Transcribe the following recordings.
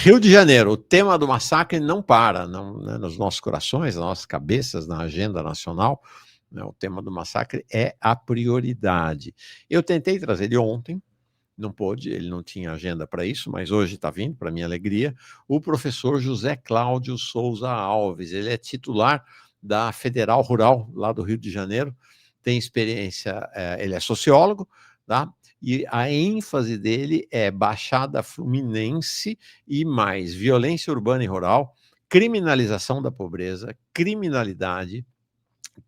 Rio de Janeiro, o tema do massacre não para, não, né, nos nossos corações, nas nossas cabeças, na agenda nacional, né, o tema do massacre é a prioridade. Eu tentei trazer ele ontem, não pôde, ele não tinha agenda para isso, mas hoje está vindo, para minha alegria, o professor José Cláudio Souza Alves. Ele é titular da Federal Rural, lá do Rio de Janeiro, tem experiência, ele é sociólogo, tá? E a ênfase dele é Baixada Fluminense e mais violência urbana e rural, criminalização da pobreza, criminalidade,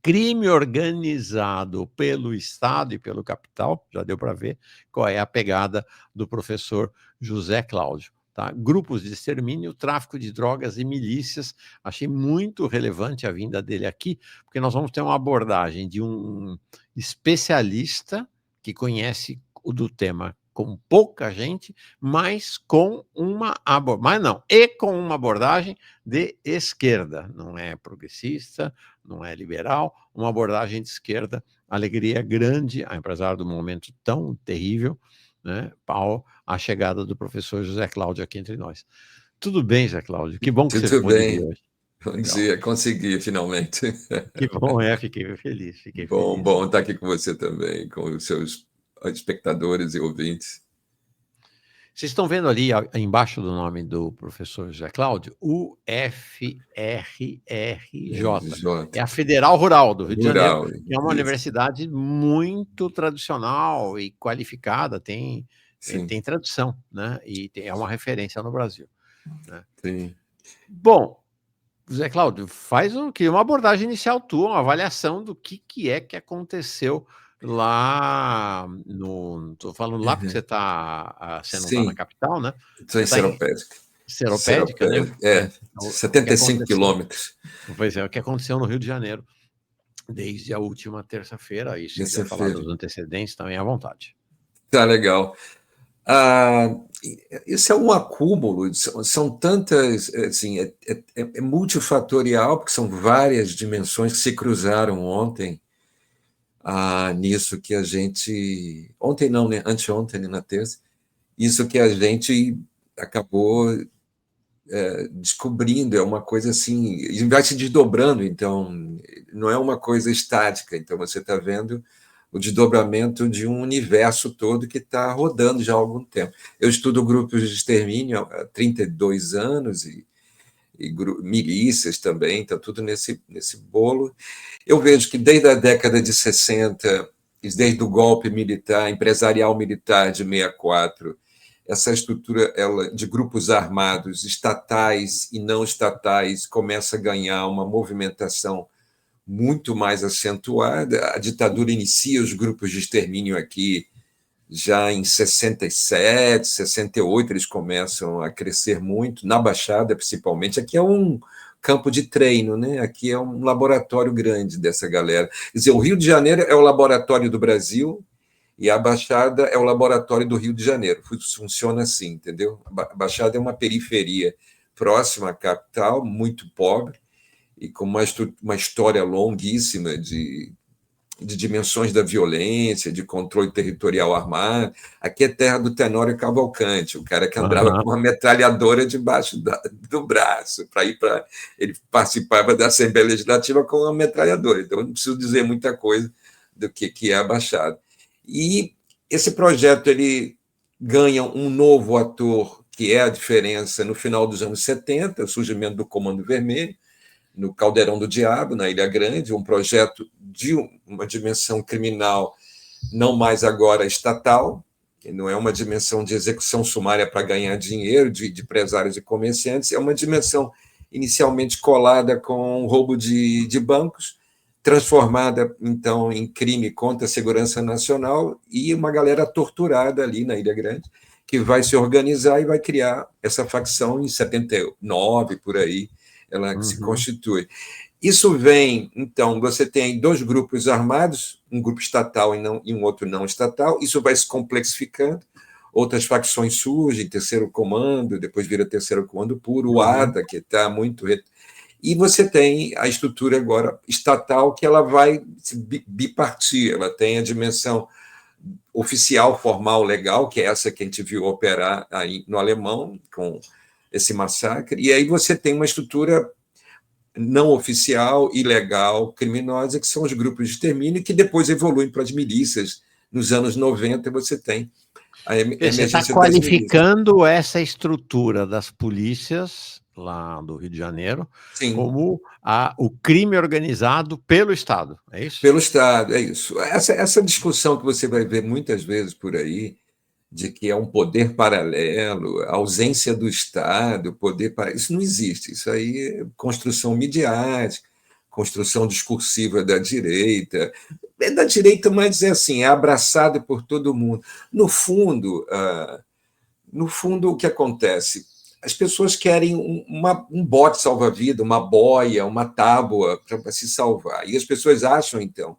crime organizado pelo Estado e pelo capital, já deu para ver qual é a pegada do professor José Cláudio. Tá? Grupos de extermínio, tráfico de drogas e milícias. Achei muito relevante a vinda dele aqui, porque nós vamos ter uma abordagem de um especialista que conhece o do tema com pouca gente, mas com uma abordagem de esquerda, não é progressista, não é liberal, uma abordagem de esquerda, alegria grande, apesar do momento tão terrível, né, a chegada do professor José Cláudio aqui entre nós. Tudo bem, José Cláudio? Que bom que você Tudo pôde vir bem. hoje. Bom Legal. dia, consegui finalmente. Que bom, fiquei feliz, fiquei Bom, feliz. bom estar aqui com você também, com os seus espectadores e ouvintes. Vocês estão vendo ali embaixo do nome do professor José Cláudio, UFRRJ. É Jota. a Federal Rural do Rio de Janeiro, Rural, que é uma isso. universidade muito tradicional e qualificada, tem Sim, tradição, né? E é uma referência no Brasil, né? sim. Bom, José Cláudio, faz uma abordagem inicial tua, uma avaliação do que é que aconteceu lá no. Estou falando lá porque Uhum. você não está na Sim, capital, né? estou Você em está em Seropédica. Seropédica, né? Seropédica, O que 75 aconteceu. quilômetros. Pois é, o que aconteceu no Rio de Janeiro desde a última terça-feira. E se quiser falar Terça-feira. dos antecedentes, também à vontade. Tá legal. Ah, isso é um acúmulo, são tantas, assim, é multifatorial, porque são várias dimensões que se cruzaram ontem, nisso que a gente. Ontem não, né? Anteontem, né, na terça, isso que a gente acabou descobrindo, é uma coisa assim, e vai se desdobrando, então, não é uma coisa estática, então você está vendo o desdobramento de um universo todo que está rodando já há algum tempo. Eu estudo grupos de extermínio há 32 anos e milícias também, está tudo nesse bolo. Eu vejo que desde a década de 60, desde o golpe militar, empresarial militar de 64, essa estrutura de grupos armados, estatais e não estatais, começa a ganhar uma movimentação muito mais acentuada. A ditadura inicia os grupos de extermínio aqui já em 67, 68, eles começam a crescer muito, na Baixada principalmente. Aqui é um campo de treino, né? Aqui é um laboratório grande dessa galera. Quer dizer, o Rio de Janeiro é o laboratório do Brasil e a Baixada é o laboratório do Rio de Janeiro. Funciona assim, entendeu? A Baixada é uma periferia próxima à capital, muito pobre, e com uma história longuíssima de dimensões da violência, de controle territorial armado. Aqui é terra do Tenório Cavalcante, o cara que andava com uma metralhadora debaixo do braço para ir para. Ele participava da Assembleia Legislativa com uma metralhadora, então eu não preciso dizer muita coisa do que é a Baixada. E esse projeto ele ganha um novo ator, que é a diferença no final dos anos 70, o surgimento do Comando Vermelho, no Caldeirão do Diabo, na Ilha Grande, um projeto de uma dimensão criminal não mais agora estatal, que não é uma dimensão de execução sumária para ganhar dinheiro de empresários e comerciantes, é uma dimensão inicialmente colada com roubo de bancos, transformada, então, em crime contra a segurança nacional e uma galera torturada ali na Ilha Grande, que vai se organizar e vai criar essa facção em 79, por aí, ela se constitui. Isso vem, então, você tem dois grupos armados, um grupo estatal e um outro não estatal, isso vai se complexificando, outras facções surgem, terceiro comando, depois vira terceiro comando puro, o ADA, que está muito... E você tem a estrutura agora estatal, que ela vai se bipartir, ela tem a dimensão oficial, formal, legal, que é essa que a gente viu operar aí no alemão, com esse massacre, e aí você tem uma estrutura não oficial, ilegal, criminosa, que são os grupos de extermínio, que depois evoluem para as milícias. Nos anos 90, você tem a Você está emergência das milícias. qualificando essa estrutura das polícias lá do Rio de Janeiro Sim, como o crime organizado pelo Estado, é isso? pelo Estado, é isso. Essa discussão que você vai ver muitas vezes por aí, de que é um poder paralelo, a ausência do Estado, poder para isso não existe. Isso aí é construção midiática, construção discursiva da direita. É da direita, mas é assim, é abraçado por todo mundo. No fundo, o que acontece? As pessoas querem um bote salva-vida, uma boia, uma tábua para se salvar. E as pessoas acham, então,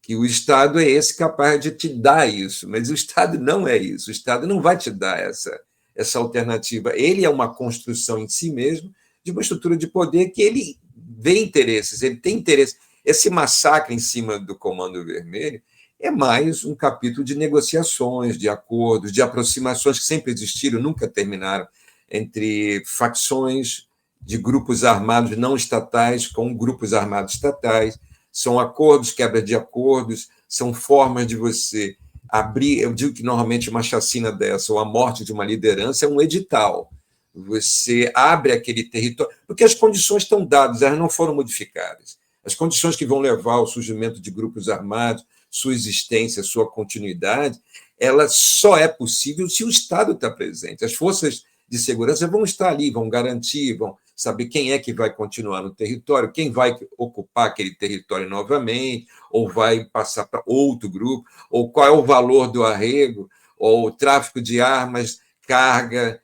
que o Estado é esse capaz de te dar isso, mas o Estado não é isso. O Estado não vai te dar essa alternativa. Ele é uma construção em si mesmo de uma estrutura de poder que ele vê interesses, ele tem interesse. Esse massacre em cima do Comando Vermelho é mais um capítulo de negociações, de acordos, de aproximações que sempre existiram, nunca terminaram, entre facções de grupos armados não estatais com grupos armados estatais. São acordos, quebra de acordos, são formas de você abrir. Eu digo que normalmente uma chacina dessa, ou a morte de uma liderança, é um edital. Você abre aquele território, porque as condições estão dadas, elas não foram modificadas. As condições que vão levar ao surgimento de grupos armados, sua existência, sua continuidade, ela só é possível se o Estado está presente. As forças de segurança vão estar ali, vão garantir, vão saber quem é que vai continuar no território, quem vai ocupar aquele território novamente, ou vai passar para outro grupo, ou qual é o valor do arrego, ou tráfico de armas, carga,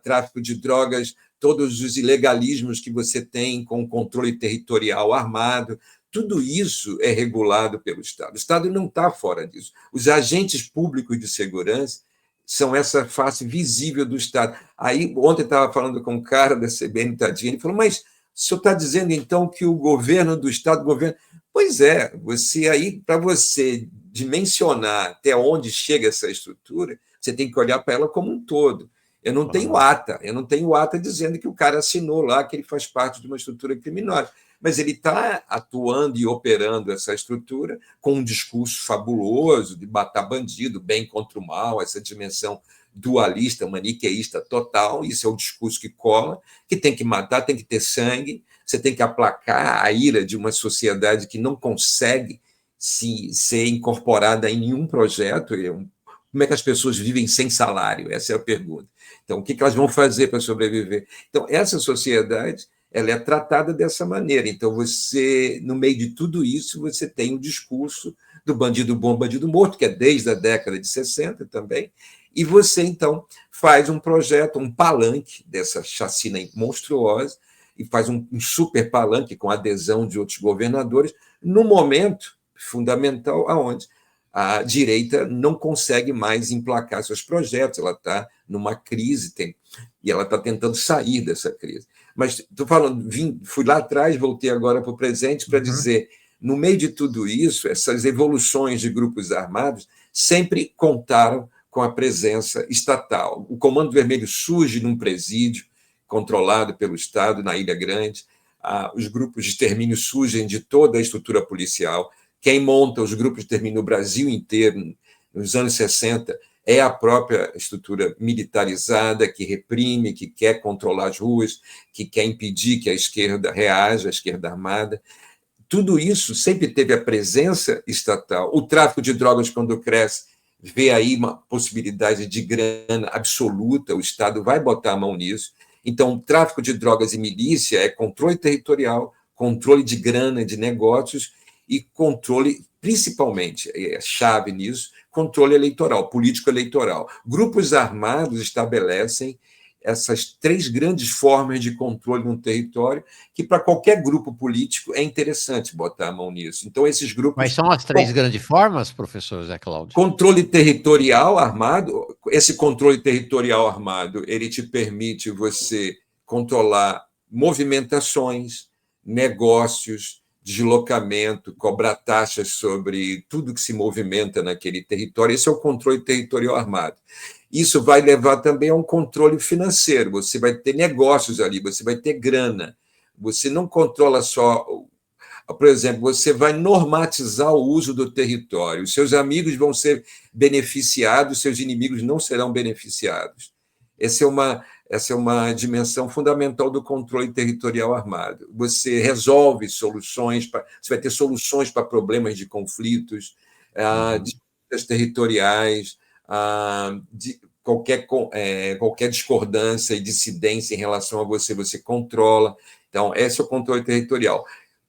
tráfico de drogas, todos os ilegalismos que você tem com o controle territorial armado. Tudo isso é regulado pelo Estado. O Estado não está fora disso. Os agentes públicos de segurança são essa face visível do Estado. Aí, ontem estava falando com um cara da CBN, tadinho, ele falou, mas o senhor está dizendo, então, que o governo do Estado, governo... Pois é, você aí, para você dimensionar até onde chega essa estrutura, você tem que olhar para ela como um todo. Eu não tenho ata dizendo que o cara assinou lá, que ele faz parte de uma estrutura criminosa, mas ele está atuando e operando essa estrutura com um discurso fabuloso de matar bandido, bem contra o mal, essa dimensão dualista, maniqueísta total. Isso é o discurso que cola, que tem que matar, tem que ter sangue, você tem que aplacar a ira de uma sociedade que não consegue ser incorporada em nenhum projeto. Como é que as pessoas vivem sem salário? Essa é a pergunta. Então, o que elas vão fazer para sobreviver? Então, essa sociedade ela é tratada dessa maneira. Então, você, no meio de tudo isso, você tem o discurso do bandido bom, bandido morto, que é desde a década de 60 também, e você, então, faz um projeto, um palanque dessa chacina monstruosa, e faz um super palanque com adesão de outros governadores, no momento fundamental aonde a direita não consegue mais emplacar seus projetos, ela está numa crise, e ela está tentando sair dessa crise. Mas estou falando, fui lá atrás, voltei agora para o presente para dizer, no meio de tudo isso, essas evoluções de grupos armados sempre contaram com a presença estatal. O Comando Vermelho surge num presídio controlado pelo Estado, na Ilha Grande. Os grupos de extermínio surgem de toda a estrutura policial. Quem monta os grupos de extermínio no Brasil inteiro, nos anos 60, é a própria estrutura militarizada que reprime, que quer controlar as ruas, que quer impedir que a esquerda reaja, a esquerda armada. Tudo isso sempre teve a presença estatal. O tráfico de drogas, quando cresce, vê aí uma possibilidade de grana absoluta, o Estado vai botar a mão nisso. Então, tráfico de drogas e milícia é controle territorial, controle de grana, de negócios e controle, principalmente, é chave nisso, controle eleitoral, político eleitoral. Grupos armados estabelecem essas três grandes formas de controle no território, que para qualquer grupo político é interessante botar a mão nisso. Então, esses grupos... Quais são as três grandes formas, professor Zé Cláudio? Controle territorial armado. Esse controle territorial armado, ele te permite você controlar movimentações, negócios, deslocamento, cobrar taxas sobre tudo que se movimenta naquele território. Esse é o controle territorial armado. Isso vai levar também a um controle financeiro. Você vai ter negócios ali, você vai ter grana. Você não controla só. Por exemplo, você vai normatizar o uso do território. Os seus amigos vão ser beneficiados, seus inimigos não serão beneficiados. Essa é uma dimensão fundamental do controle territorial armado. Você resolve soluções, você vai ter soluções para problemas de conflitos, disputas territoriais, de qualquer discordância e dissidência em relação a você, você controla. Então, esse é o controle territorial.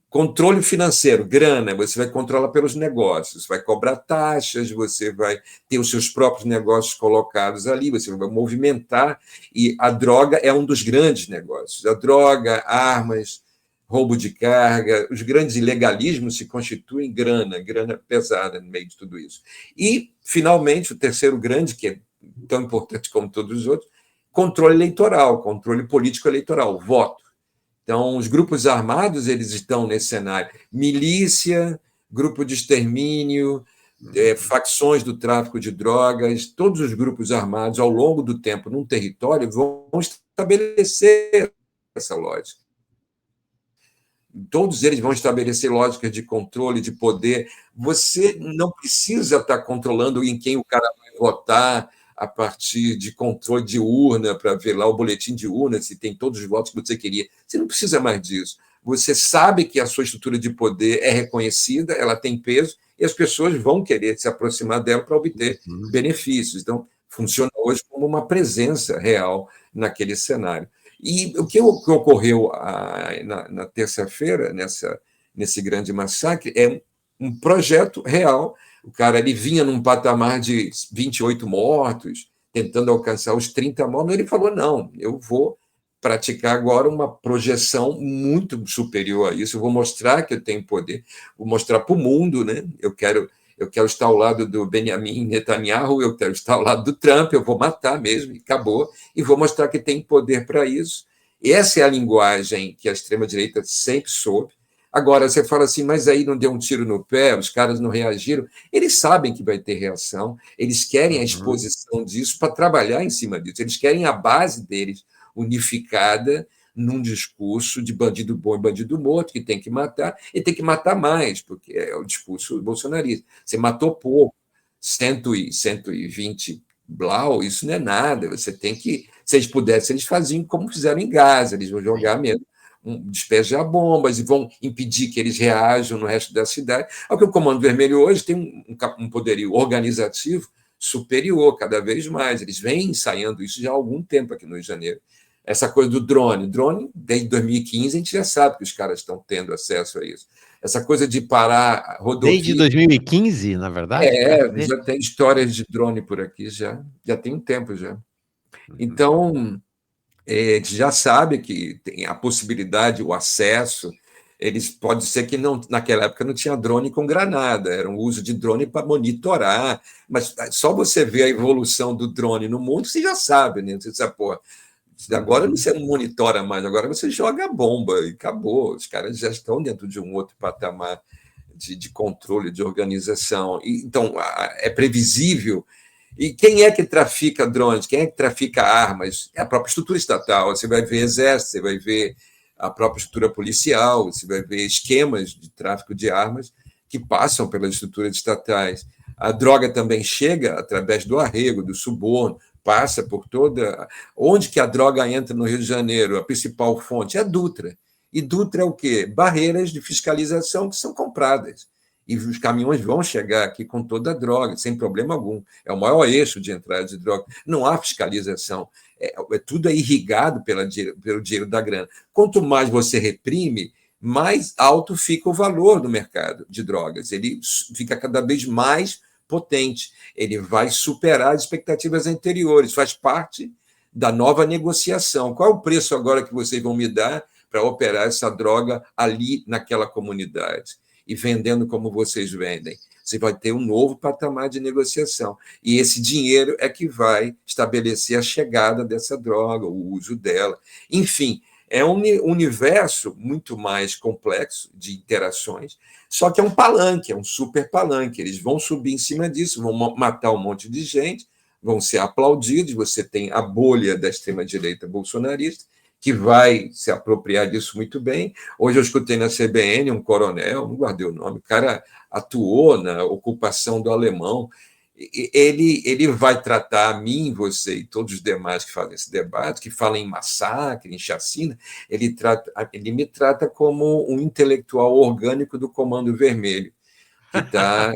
Controle financeiro, grana, você vai controlar pelos negócios, vai cobrar taxas, você vai ter os seus próprios negócios colocados ali, você vai movimentar, e a droga é um dos grandes negócios. A droga, armas, roubo de carga, os grandes ilegalismos se constituem grana pesada no meio de tudo isso. E, finalmente, o terceiro grande, que é tão importante como todos os outros, controle eleitoral, controle político eleitoral, voto. Então, os grupos armados, eles estão nesse cenário. Milícia, grupo de extermínio, facções do tráfico de drogas, todos os grupos armados, ao longo do tempo, num território, vão estabelecer essa lógica. Todos eles vão estabelecer lógicas de controle, de poder. Você não precisa estar controlando em quem o cara vai votar, a partir de controle de urna, para ver lá o boletim de urna, se tem todos os votos que você queria. Você não precisa mais disso. Você sabe que a sua estrutura de poder é reconhecida, ela tem peso, e as pessoas vão querer se aproximar dela para obter benefícios. Então, funciona hoje como uma presença real naquele cenário. E o que ocorreu na terça-feira, nesse grande massacre, é um projeto real. O cara ele vinha num patamar de 28 mortos, tentando alcançar os 30 mortos. Ele falou: não, eu vou praticar agora uma projeção muito superior a isso. Eu vou mostrar que eu tenho poder, vou mostrar para o mundo, né? Eu quero estar ao lado do Benjamin Netanyahu, eu quero estar ao lado do Trump, eu vou matar mesmo, e acabou, e vou mostrar que tem poder para isso. Essa é a linguagem que a extrema-direita sempre soube. Agora, você fala assim, mas aí não deu um tiro no pé, os caras não reagiram. Eles sabem que vai ter reação, eles querem a exposição disso para trabalhar em cima disso, eles querem a base deles unificada num discurso de bandido bom e bandido morto, que tem que matar, e tem que matar mais, porque é o discurso bolsonarista. Você matou pouco, 120 blau, isso não é nada, você tem que... Se eles pudessem, eles faziam como fizeram em Gaza, eles vão jogar mesmo, despejar bombas e vão impedir que eles reajam no resto da cidade. Porque o Comando Vermelho hoje tem um poderio organizativo superior cada vez mais. Eles vêm ensaiando isso já há algum tempo aqui no Rio de Janeiro. Essa coisa do drone, desde 2015, a gente já sabe que os caras estão tendo acesso a isso. Essa coisa de parar rodovia... Desde 2015, na verdade? Já tem histórias de drone por aqui, já tem um tempo já. Então, a gente já sabe que tem a possibilidade, o acesso, pode ser que naquela época não tinha drone com granada, era um uso de drone para monitorar, mas só você ver a evolução do drone no mundo, você já sabe, né? Você sabe, pô, agora você não monitora mais, agora você joga a bomba e acabou, os caras já estão dentro de um outro patamar de controle, de organização. Então, é previsível. E quem é que trafica drones? Quem é que trafica armas? É a própria estrutura estatal. Você vai ver exército, você vai ver a própria estrutura policial, você vai ver esquemas de tráfico de armas que passam pelas estruturas estatais. A droga também chega através do arrego, do suborno, passa por toda... Onde que a droga entra no Rio de Janeiro? A principal fonte é a Dutra. E Dutra é o quê? Barreiras de fiscalização que são compradas. E os caminhões vão chegar aqui com toda a droga, sem problema algum. É o maior eixo de entrada de droga. Não há fiscalização. Tudo é irrigado pelo dinheiro da grana. Quanto mais você reprime, mais alto fica o valor do mercado de drogas. Ele fica cada vez mais potente. Ele vai superar as expectativas anteriores. Faz parte da nova negociação. Qual é o preço agora que vocês vão me dar para operar essa droga ali naquela comunidade? E vendendo como vocês vendem. Você vai ter um novo patamar de negociação. E esse dinheiro é que vai estabelecer a chegada dessa droga, o uso dela. Enfim, é um universo muito mais complexo de interações, só que é um palanque, é um super palanque. Eles vão subir em cima disso, vão matar um monte de gente, vão ser aplaudidos. Você tem a bolha da extrema-direita bolsonarista, que vai se apropriar disso muito bem. Hoje eu escutei na CBN um coronel, não guardei o nome, o cara atuou na ocupação do Alemão. Ele vai tratar a mim, você e todos os demais que fazem esse debate, que falam em massacre, em chacina, ele me trata como um intelectual orgânico do Comando Vermelho, que está...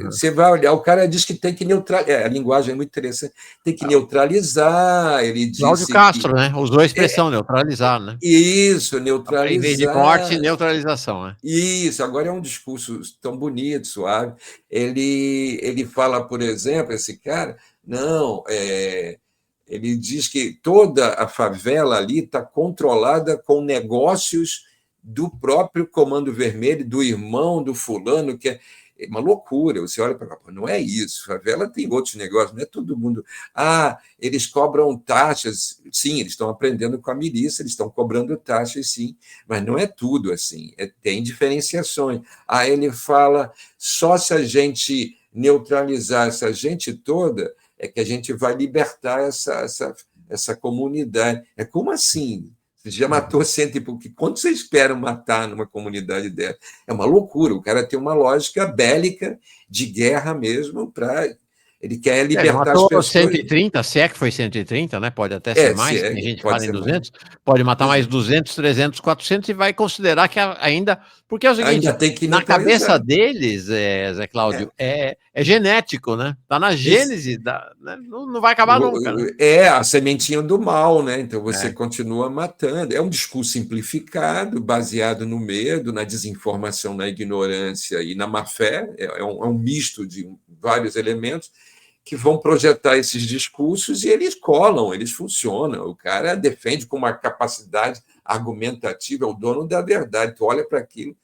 você vai olhar, o cara diz que tem que neutralizar, a linguagem é muito interessante, tem que neutralizar, ele Cláudio disse Castro, que... né? Usou a expressão neutralizar, né? Isso, Em vez de morte, neutralizar... neutralização, né? Isso, agora é um discurso tão bonito, suave. Ele fala, por exemplo, esse cara, não, ele diz que toda a favela ali está controlada com negócios do próprio Comando Vermelho, do irmão do fulano, que é uma loucura. Você olha para cá, não é isso. A favela tem outros negócios, não é todo mundo. Eles cobram taxas. Sim, eles estão aprendendo com a milícia, eles estão cobrando taxas, sim, mas não é tudo assim. Tem diferenciações. Ele fala, só se a gente neutralizar essa gente toda é que a gente vai libertar essa comunidade. É como assim? Você já matou cento e pouco. Quanto você espera matar numa comunidade dessa? É uma loucura. O cara tem uma lógica bélica, de guerra mesmo, ele quer Ele libertar as matou pessoas. 130, se é que foi 130, né? Pode até ser mais, tem gente que Pode fala em ser mais. 200, pode matar Pois mais é. 200, 300, 400 e vai considerar que ainda... Porque é o Ainda seguinte, tem que na cabeça neutralizar. deles, Zé É. Cláudio, é genético, né? Está na gênese, né? Não vai acabar nunca, né? É a sementinha do mal, né? Então você É. continua matando. É um discurso simplificado, baseado no medo, na desinformação, na ignorância e na má-fé. É um misto de vários elementos que vão projetar esses discursos e eles colam, eles funcionam. O cara defende com uma capacidade argumentativa, é o dono da verdade. Tu olha para aquilo,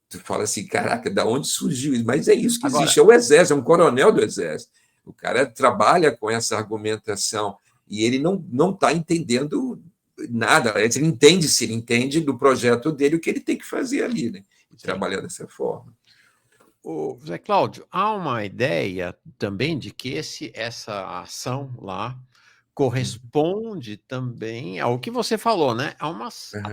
tu fala assim, caraca, da onde surgiu isso? Mas é isso que Agora, existe, é o exército, é um coronel do exército. O cara trabalha com essa argumentação e ele não está entendendo nada. Ele entende do projeto dele o que ele tem que fazer ali, né? E sim. trabalhar dessa forma. Zé Cláudio, há uma ideia também de que essa ação lá corresponde também ao que você falou, né? A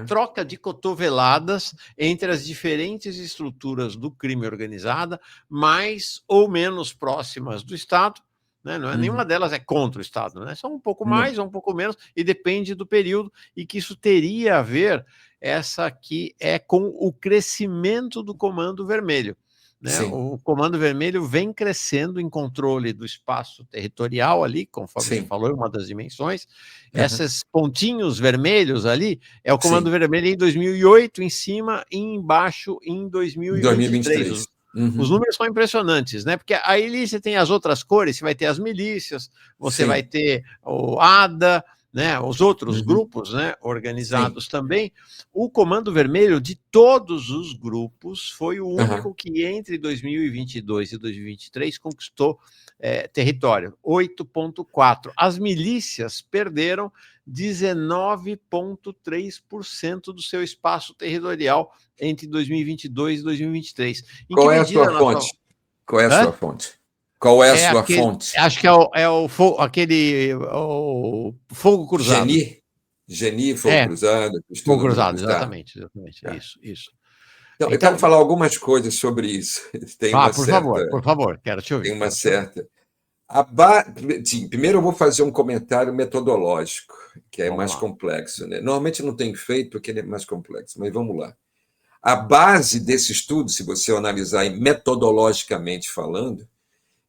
troca de cotoveladas entre as diferentes estruturas do crime organizado, mais ou menos próximas do Estado, né? Não é nenhuma delas é contra o Estado, né? São um pouco mais ou um pouco menos, e depende do período, e que isso teria a ver, essa aqui é com o crescimento do Comando Vermelho. Né? O Comando Vermelho vem crescendo em controle do espaço territorial ali, conforme você falou, uma das dimensões. Esses pontinhos vermelhos ali é o Comando Vermelho em 2008 em cima e embaixo em 2023. Os números são impressionantes, né? Porque aí você tem as outras cores, você vai ter as milícias, você vai ter o ADA, né, os outros grupos, né, organizados também. O Comando Vermelho, de todos os grupos, foi o único que entre 2022 e 2023 conquistou território, 8,4%. As milícias perderam 19,3% do seu espaço territorial entre 2022 e 2023. Em que Qual é a medida sua fonte? Qual é a sua fonte? Qual é a sua fonte? Acho que é o fogo cruzado. Geni, fogo cruzado, Fogo cruzado, tá. exatamente. Isso. Então, eu quero falar algumas coisas sobre isso. Tem uma por favor, quero te ouvir. Tem uma certa. Sim, primeiro eu vou fazer um comentário metodológico, que é mais complexo, né? Normalmente eu não tenho feito porque ele é mais complexo, mas vamos lá. A base desse estudo, se você analisar metodologicamente falando,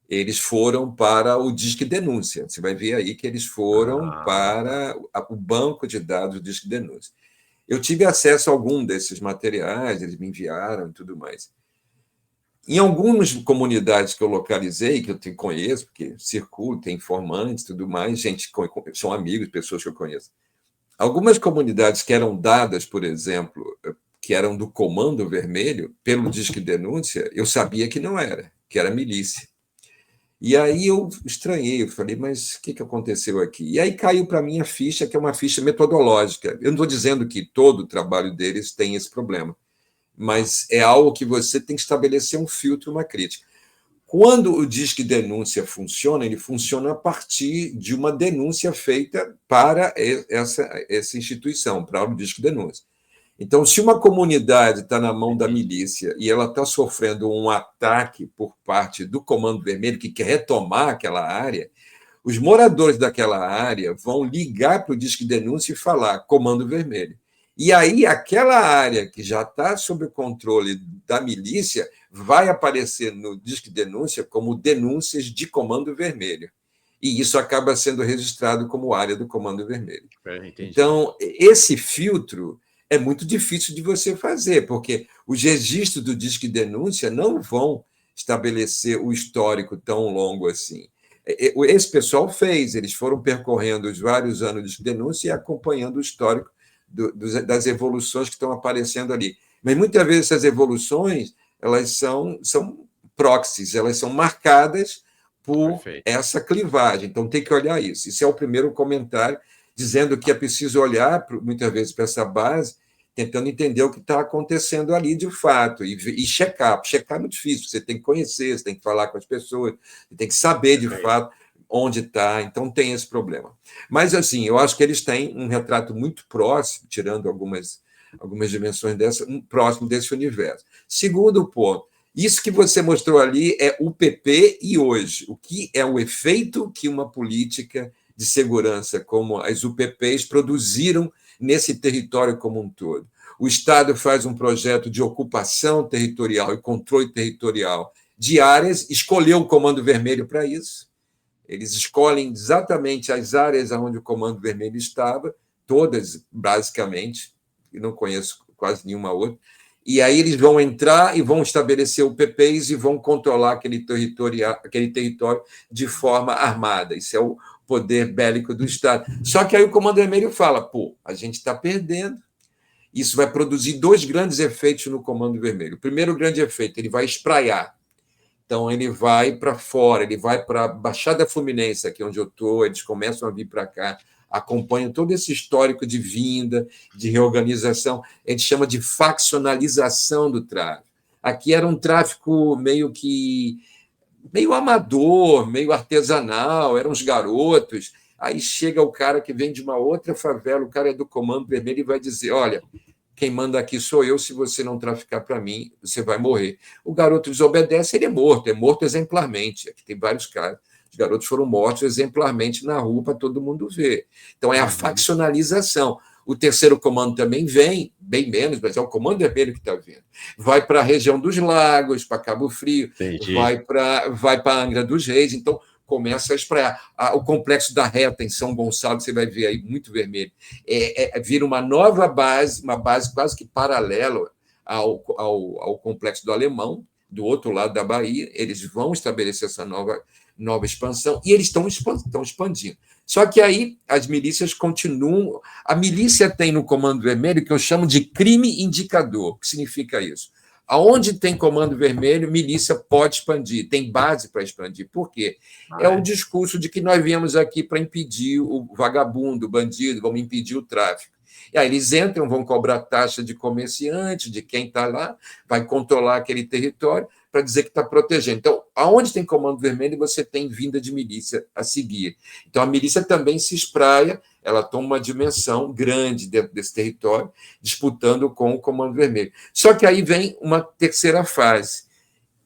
eles foram para o Disque Denúncia. Você vai ver aí que eles foram para o banco de dados do Disque Denúncia. Eu tive acesso a algum desses materiais, eles me enviaram e tudo mais. Em algumas comunidades que eu localizei, que eu conheço, porque circulo, tem informantes e tudo mais, gente, são amigos, pessoas que eu conheço. Algumas comunidades que eram dadas, por exemplo, que eram do Comando Vermelho, pelo Disque Denúncia, eu sabia que não era, que era milícia. E aí eu estranhei, eu falei, mas o que aconteceu aqui? E aí caiu para mim a ficha, que é uma ficha metodológica. Eu não estou dizendo que todo o trabalho deles tem esse problema, mas é algo que você tem que estabelecer um filtro, uma crítica. Quando o Disque Denúncia funciona, ele funciona a partir de uma denúncia feita para essa instituição, para o Disque Denúncia. Então, se uma comunidade está na mão da milícia e ela está sofrendo um ataque por parte do Comando Vermelho, que quer retomar aquela área, os moradores daquela área vão ligar para o Disque Denúncia e falar Comando Vermelho. E aí, aquela área que já está sob o controle da milícia vai aparecer no Disque Denúncia como denúncias de Comando Vermelho. E isso acaba sendo registrado como área do Comando Vermelho. Então, esse filtro é muito difícil de você fazer, porque os registros do Disque Denúncia não vão estabelecer o histórico tão longo assim. Esse pessoal fez, eles foram percorrendo os vários anos de denúncia e acompanhando o histórico das evoluções que estão aparecendo ali. Mas muitas vezes essas evoluções elas são proxies, elas são marcadas por essa clivagem. Então tem que olhar isso. Isso é o primeiro comentário, dizendo que é preciso olhar muitas vezes para essa base, tentando entender o que está acontecendo ali de fato e checar. Checar é muito difícil, você tem que conhecer, você tem que falar com as pessoas, você tem que saber de fato onde está, então tem esse problema. Mas, assim, eu acho que eles têm um retrato muito próximo, tirando algumas dimensões próximo desse universo. Segundo ponto, isso que você mostrou ali é o PP e hoje. O que é o efeito que uma política de segurança como as UPPs produziram nesse território como um todo? O Estado faz um projeto de ocupação territorial e controle territorial de áreas, escolheu o Comando Vermelho para isso. Eles escolhem exatamente as áreas onde o Comando Vermelho estava, todas, basicamente, e não conheço quase nenhuma outra, e aí eles vão entrar e vão estabelecer o PPs e vão controlar aquele território de forma armada. Isso é o poder bélico do Estado. Só que aí o Comando Vermelho fala, pô, a gente está perdendo. Isso vai produzir dois grandes efeitos no Comando Vermelho. O primeiro grande efeito, ele vai espraiar. Então, ele vai para fora, ele vai para a Baixada Fluminense, aqui onde eu estou, eles começam a vir para cá, acompanham todo esse histórico de vinda, de reorganização, a gente chama de faccionalização do tráfico. Aqui era um tráfico meio amador, meio artesanal, eram os garotos. Aí chega o cara que vem de uma outra favela, o cara é do Comando Vermelho e vai dizer, olha, quem manda aqui sou eu, se você não traficar para mim, você vai morrer. O garoto desobedece, ele é morto exemplarmente. Aqui tem vários casos. Os garotos foram mortos exemplarmente na rua para todo mundo ver. Então, é a faccionalização. O terceiro comando também vem, bem menos, mas é o Comando Vermelho que está vindo. Vai para a região dos Lagos, para Cabo Frio, vai para Angra dos Reis. Então, começa a espraiar. O complexo da Reta, em São Gonçalo, você vai ver aí muito vermelho. Vira uma nova base, uma base quase que paralela ao complexo do Alemão, do outro lado da Bahia. Eles vão estabelecer essa nova expansão e eles estão expandindo. Só que aí as milícias continuam. A milícia tem no Comando Vermelho o que eu chamo de crime indicador. O que significa isso? Aonde tem Comando Vermelho, milícia pode expandir, tem base para expandir. Por quê? É o discurso de que nós viemos aqui para impedir o vagabundo, o bandido, vamos impedir o tráfico. E aí eles entram, vão cobrar taxa de comerciante, de quem está lá, vai controlar aquele território para dizer que está protegendo. Então, aonde tem Comando Vermelho, você tem vinda de milícia a seguir. Então, a milícia também se espraia, ela toma uma dimensão grande dentro desse território, disputando com o Comando Vermelho. Só que aí vem uma terceira fase,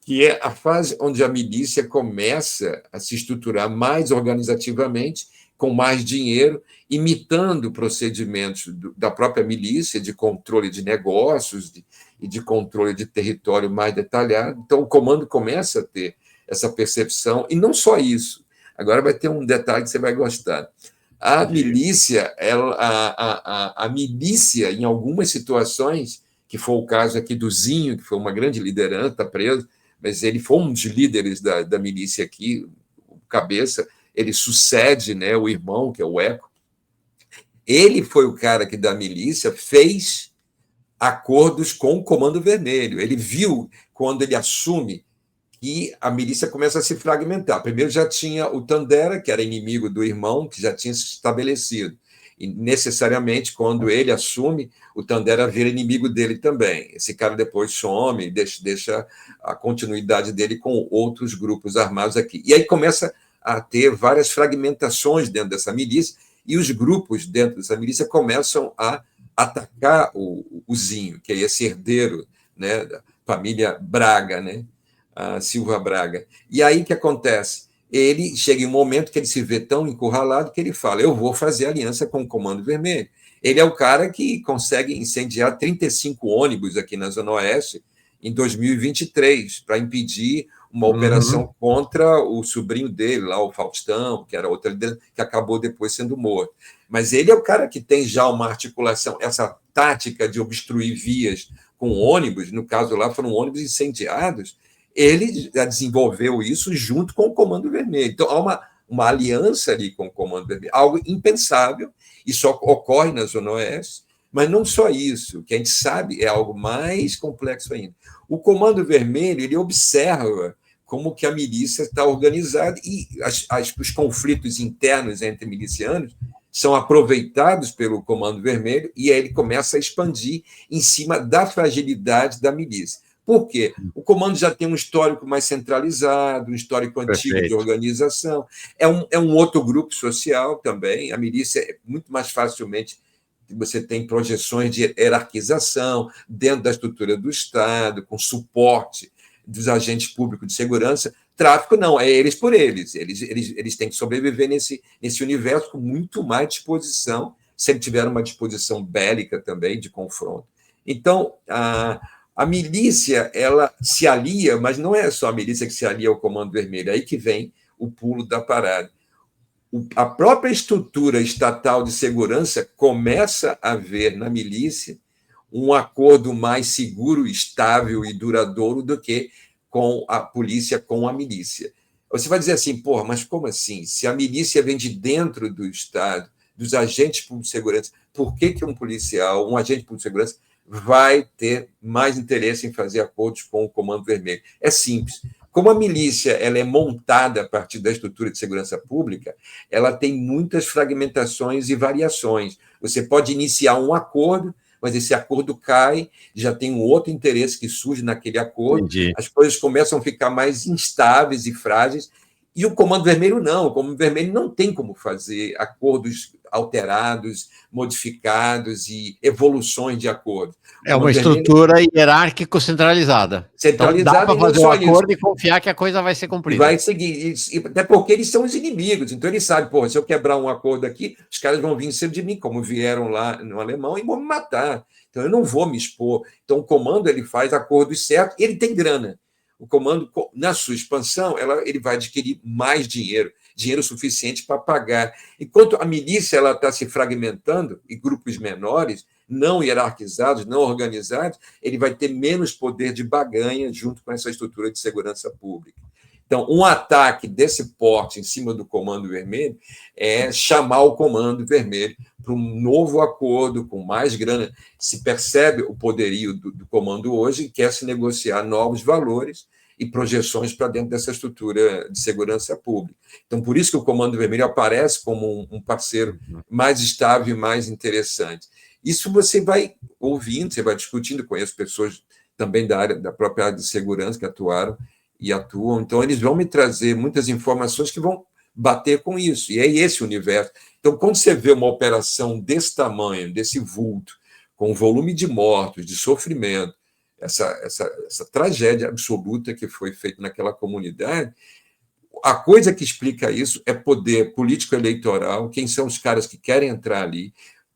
que é a fase onde a milícia começa a se estruturar mais organizativamente, com mais dinheiro, imitando procedimentos da própria milícia, de controle de negócios e de controle de território mais detalhado. Então, o comando começa a ter essa percepção, e não só isso. Agora vai ter um detalhe que você vai gostar. A milícia, a milícia, em algumas situações, que foi o caso aqui do Zinho, que foi uma grande liderança, está preso, mas ele foi um dos líderes da milícia aqui, o cabeça, ele sucede, né, o irmão, que é o Eco. Ele foi o cara que, da milícia, fez acordos com o Comando Vermelho. Ele viu, quando ele assume, que a milícia começa a se fragmentar. Primeiro já tinha o Tandera, que era inimigo do irmão, que já tinha se estabelecido. E, necessariamente, quando ele assume, o Tandera vira inimigo dele também. Esse cara depois some, deixa a continuidade dele com outros grupos armados aqui. E aí começa a ter várias fragmentações dentro dessa milícia, e os grupos dentro dessa milícia começam a atacar o Zinho, que é esse herdeiro, né, da família Braga, né, a Silva Braga. E aí o que acontece? Ele chega em um momento que ele se vê tão encurralado que ele fala: eu vou fazer aliança com o Comando Vermelho. Ele é o cara que consegue incendiar 35 ônibus aqui na Zona Oeste em 2023 para impedir uma operação contra o sobrinho dele, lá, o Faustão, que era outra, que acabou depois sendo morto. Mas ele é o cara que tem já uma articulação, essa tática de obstruir vias com ônibus, no caso lá foram ônibus incendiados, ele já desenvolveu isso junto com o Comando Vermelho. Então, há uma aliança ali com o Comando Vermelho, algo impensável, e só ocorre na Zona Oeste, mas não só isso, o que a gente sabe é algo mais complexo ainda. O Comando Vermelho, ele observa como que a milícia está organizada e os conflitos internos entre milicianos são aproveitados pelo Comando Vermelho e aí ele começa a expandir em cima da fragilidade da milícia. Por quê? O comando já tem um histórico mais centralizado, um histórico antigo de organização. É um outro grupo social também. A milícia é muito mais facilmente. Você tem projeções de hierarquização dentro da estrutura do Estado, com suporte dos agentes públicos de segurança. Tráfico não, é eles por eles. Eles têm que sobreviver nesse universo com muito mais disposição, sempre tiveram uma disposição bélica também, de confronto. Então, a milícia, ela se alia, mas não é só a milícia que se alia ao Comando Vermelho, é aí que vem o pulo da parada. A própria estrutura estatal de segurança começa a ver na milícia um acordo mais seguro, estável e duradouro do que com a polícia, com a milícia. Você vai dizer assim, porra, mas como assim? Se a milícia vem de dentro do Estado, dos agentes públicos de segurança, por que um policial, um agente público de segurança, vai ter mais interesse em fazer acordos com o Comando Vermelho? É simples. Como a milícia ela é montada a partir da estrutura de segurança pública, ela tem muitas fragmentações e variações. Você pode iniciar um acordo, mas esse acordo cai, já tem um outro interesse que surge naquele acordo, Entendi. As coisas começam a ficar mais instáveis e frágeis, e o Comando Vermelho não. O Comando Vermelho não tem como fazer acordos alterados, modificados e evoluções de acordo. É uma estrutura hierárquico centralizada. Centralizada, então, dá para fazer um acordo e confiar que a coisa vai ser cumprida. Vai seguir, até porque eles são os inimigos, então eles sabem, pô, se eu quebrar um acordo aqui, os caras vão vir em cima de mim, como vieram lá no Alemão, e vão me matar. Então eu não vou me expor. Então o comando ele faz acordos certos, e ele tem grana. O comando, na sua expansão, ele vai adquirir mais dinheiro suficiente para pagar. Enquanto a milícia está se fragmentando em grupos menores, não hierarquizados, não organizados, ele vai ter menos poder de barganha junto com essa estrutura de segurança pública. Então, um ataque desse porte em cima do Comando Vermelho é chamar o Comando Vermelho para um novo acordo com mais grana. Se percebe o poderio do comando hoje e quer se negociar novos valores e projeções para dentro dessa estrutura de segurança pública. Então, por isso que o Comando Vermelho aparece como um parceiro mais estável e mais interessante. Isso você vai ouvindo, você vai discutindo, conheço pessoas também da própria área de segurança que atuaram e atuam, então eles vão me trazer muitas informações que vão bater com isso, e é esse o universo. Então, quando você vê uma operação desse tamanho, desse vulto, com volume de mortos, de sofrimento, essa tragédia absoluta que foi feita naquela comunidade, a coisa que explica isso é poder político-eleitoral, quem são os caras que querem entrar ali,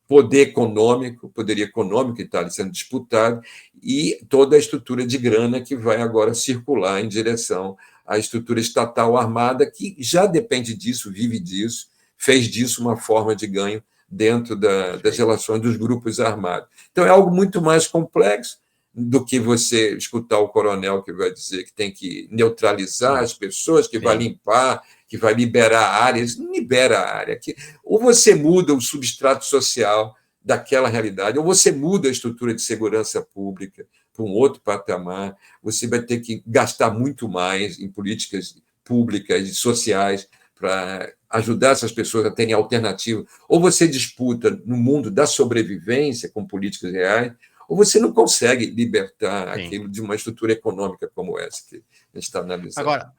poderio econômico que está ali sendo disputado, e toda a estrutura de grana que vai agora circular em direção à estrutura estatal armada, que já depende disso, vive disso, fez disso uma forma de ganho dentro das relações dos grupos armados. Então, é algo muito mais complexo do que você escutar o coronel que vai dizer que tem que neutralizar as pessoas, que vai limpar, que vai liberar áreas. Não libera a área. Ou você muda o substrato social daquela realidade, ou você muda a estrutura de segurança pública para um outro patamar, você vai ter que gastar muito mais em políticas públicas e sociais para ajudar essas pessoas a terem alternativa, ou você disputa no mundo da sobrevivência com políticas reais, ou você não consegue libertar Sim. aquilo de uma estrutura econômica como essa que a gente está analisando. Agora,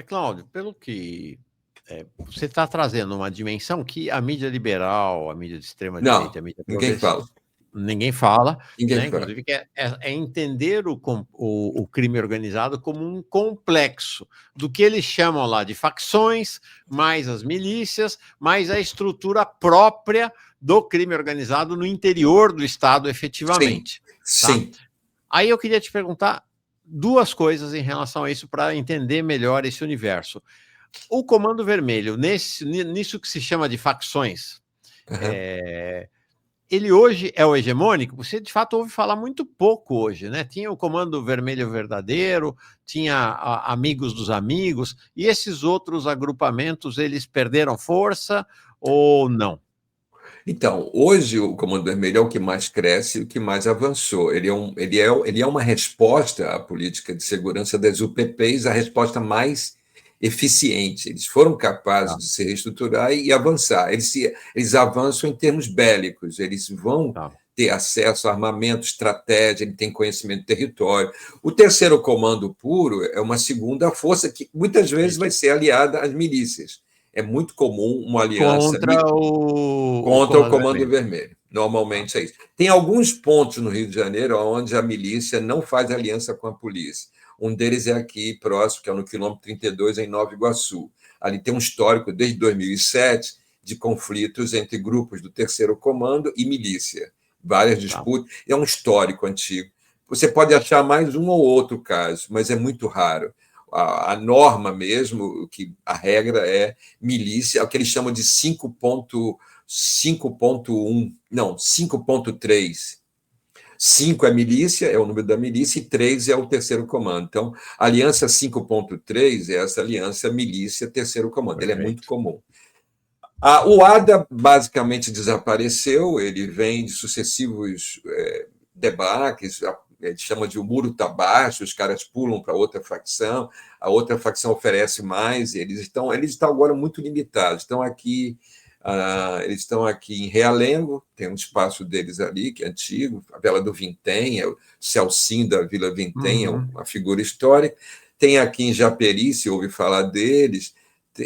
Cláudio, pelo que você está trazendo uma dimensão que a mídia liberal, a mídia de extrema direita, Não, a mídia ninguém fala. progressista, ninguém fala, Ninguém né? fala. Inclusive, que é entender o crime organizado como um complexo do que eles chamam lá de facções, mais as milícias, mais a estrutura própria do crime organizado no interior do Estado, Sim, efetivamente. Tá? sim. Aí eu queria te perguntar duas coisas em relação a isso para entender melhor esse universo. O Comando Vermelho, nisso que se chama de facções, Uhum. é, ele hoje é o hegemônico? Você, de fato, ouve falar muito pouco hoje, né? Tinha o Comando Vermelho Verdadeiro, tinha Amigos dos Amigos, e esses outros agrupamentos, eles perderam força ou não? Então, hoje o Comando Vermelho é o que mais cresce, o que mais avançou. Ele é uma resposta à política de segurança das UPPs, a resposta mais eficiente. Eles foram capazes Tá, de se reestruturar e avançar. Eles avançam em termos bélicos, eles vão tá, ter acesso a armamento, estratégia, ele tem conhecimento do território. O terceiro comando puro é uma segunda força que muitas vezes vai isso. ser aliada às milícias. É muito comum uma aliança Contra o contra o Comando Comando Vermelho. Vermelho. Tá, Normalmente é isso. Tem alguns pontos no Rio de Janeiro onde a milícia não faz aliança com a polícia. Um deles é aqui próximo, que é no quilômetro 32, em Nova Iguaçu. Ali tem um histórico, desde 2007, de conflitos entre grupos do Terceiro Comando e milícia. Várias tá. disputas. É um histórico antigo. Você pode achar mais um ou outro caso, mas é muito raro. A norma mesmo, que a regra é milícia, é o que eles chamam de 5.1, não, 5.3. 5 é milícia, é o número da milícia, e 3 é o terceiro comando. Então, a aliança 5.3 é essa aliança milícia-terceiro comando. Ele é muito Perfeito. comum. O ADA basicamente desapareceu, ele vem de sucessivos debates, ele chama de o muro está baixo, os caras pulam para outra facção, a outra facção oferece mais, eles estão agora muito limitados, eles estão aqui em Realengo, tem um espaço deles ali, que é antigo, a Vela do Vintém, o Celcinho da Vila Vintém, é Uhum. uma figura histórica, tem aqui em Japeri, se ouve falar deles,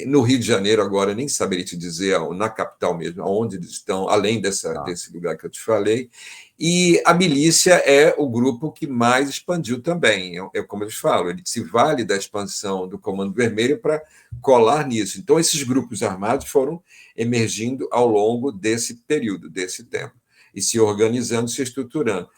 no Rio de Janeiro, agora, nem saberia te dizer, na capital mesmo, onde eles estão, além Tá. desse lugar que eu te falei. E a milícia é o grupo que mais expandiu também. Como eu te falo, ele se vale da expansão do Comando Vermelho para colar nisso. Então, esses grupos armados foram emergindo ao longo desse período, desse tempo, e se organizando, se estruturando.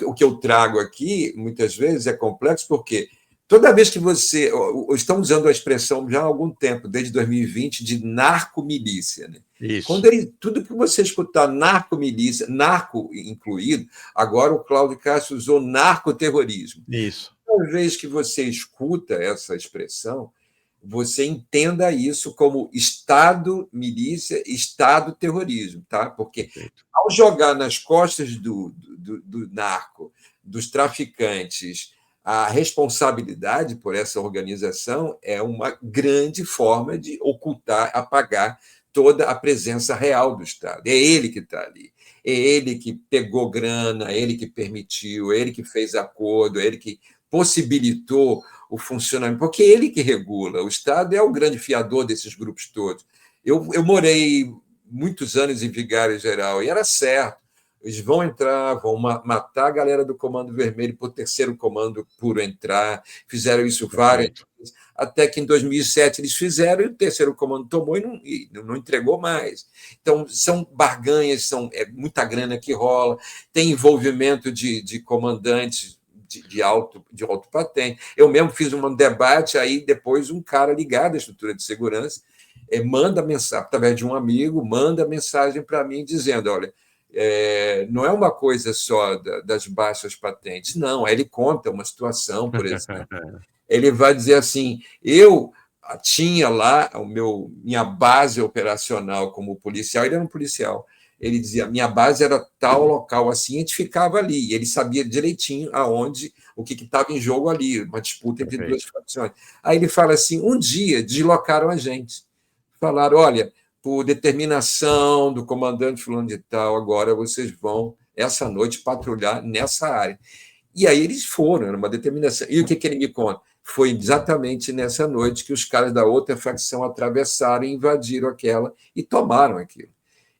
O que eu trago aqui, muitas vezes, é complexo porque toda vez que você. Estão usando a expressão já há algum tempo, desde 2020, de narcomilícia. Né? Isso, Tudo que você escutar narcomilícia, narco incluído, agora o Cláudio Castro usou narcoterrorismo. isso. Toda vez que você escuta essa expressão, você entenda isso como Estado milícia, Estado terrorismo, tá? Porque Perfeito. ao jogar nas costas do narco, dos traficantes, a responsabilidade por essa organização é uma grande forma de ocultar, apagar toda a presença real do Estado. É ele que está ali. É ele que pegou grana, é ele que permitiu, é ele que fez acordo, é ele que possibilitou o funcionamento, porque é ele que regula. O Estado é o grande fiador desses grupos todos. Eu morei muitos anos em Vigário Geral e era certo. Eles vão entrar, vão matar a galera do Comando Vermelho para o terceiro comando puro entrar. Fizeram isso várias Perfeito. vezes, até que em 2007 eles fizeram e o terceiro comando tomou e não entregou mais. Então, são barganhas, é muita grana que rola, tem envolvimento de comandantes de alto patente. Eu mesmo fiz um debate, aí depois um cara ligado à estrutura de segurança manda mensagem, através de um amigo, manda mensagem para mim dizendo, olha, não é uma coisa só das baixas patentes, não, ele conta uma situação, por exemplo, ele vai dizer assim, eu tinha lá minha base operacional como policial, ele era um policial, ele dizia, minha base era tal local assim, a gente ficava ali, e ele sabia direitinho aonde, o que estava em jogo ali, uma disputa entre duas facções. Aí ele fala assim, um dia deslocaram a gente, falaram, olha, por determinação do comandante fulano de tal, agora vocês vão, essa noite, patrulhar nessa área. E aí eles foram, era uma determinação. E o que ele me conta? Foi exatamente nessa noite que os caras da outra facção atravessaram e invadiram aquela e tomaram aquilo.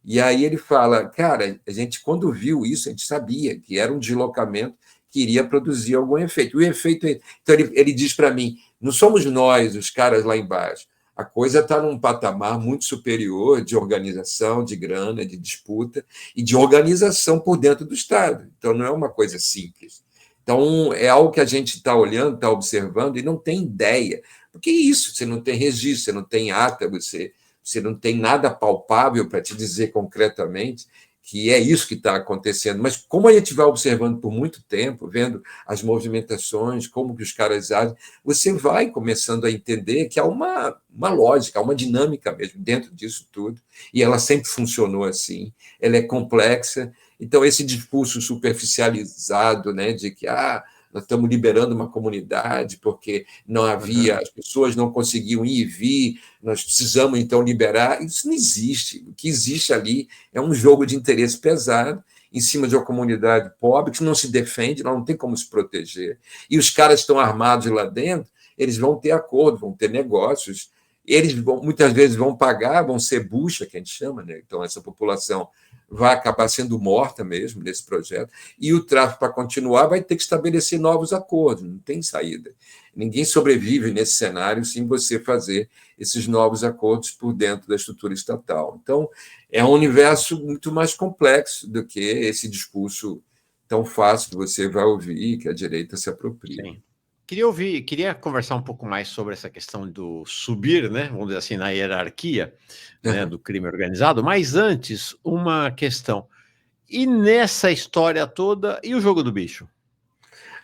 E aí ele fala, cara, a gente, quando viu isso, a gente sabia que era um deslocamento que iria produzir algum efeito. O efeito é... Então, ele diz para mim, não somos nós, os caras lá embaixo. A coisa está num patamar muito superior de organização, de grana, de disputa e de organização por dentro do Estado. Então, não é uma coisa simples. Então, é algo que a gente está olhando, está observando e não tem ideia. Porque é isso, você não tem registro, você não tem ata, você não tem nada palpável para te dizer concretamente que é isso que está acontecendo. Mas como a gente vai observando por muito tempo, vendo as movimentações, como que os caras agem, você vai começando a entender que há uma lógica, há uma dinâmica mesmo dentro disso tudo, e ela sempre funcionou assim, ela é complexa. Então, esse discurso superficializado, né, de que nós estamos liberando uma comunidade porque não havia, as pessoas não conseguiam ir e vir, nós precisamos, então, liberar. Isso não existe. O que existe ali é um jogo de interesse pesado em cima de uma comunidade pobre que não se defende, não tem como se proteger. E os caras estão armados lá dentro, eles vão ter acordo, vão ter negócios, eles muitas vezes vão pagar, vão ser bucha, que a gente chama, né? Então, essa população vai acabar sendo morta mesmo nesse projeto, e o tráfico, para continuar, vai ter que estabelecer novos acordos, não tem saída. Ninguém sobrevive nesse cenário sem você fazer esses novos acordos por dentro da estrutura estatal. Então, é um universo muito mais complexo do que esse discurso tão fácil que você vai ouvir, que a direita se apropria. Sim. Queria conversar um pouco mais sobre essa questão do subir, né, vamos dizer assim, na hierarquia, né, do crime organizado, mas antes, uma questão. E nessa história toda, e o jogo do bicho?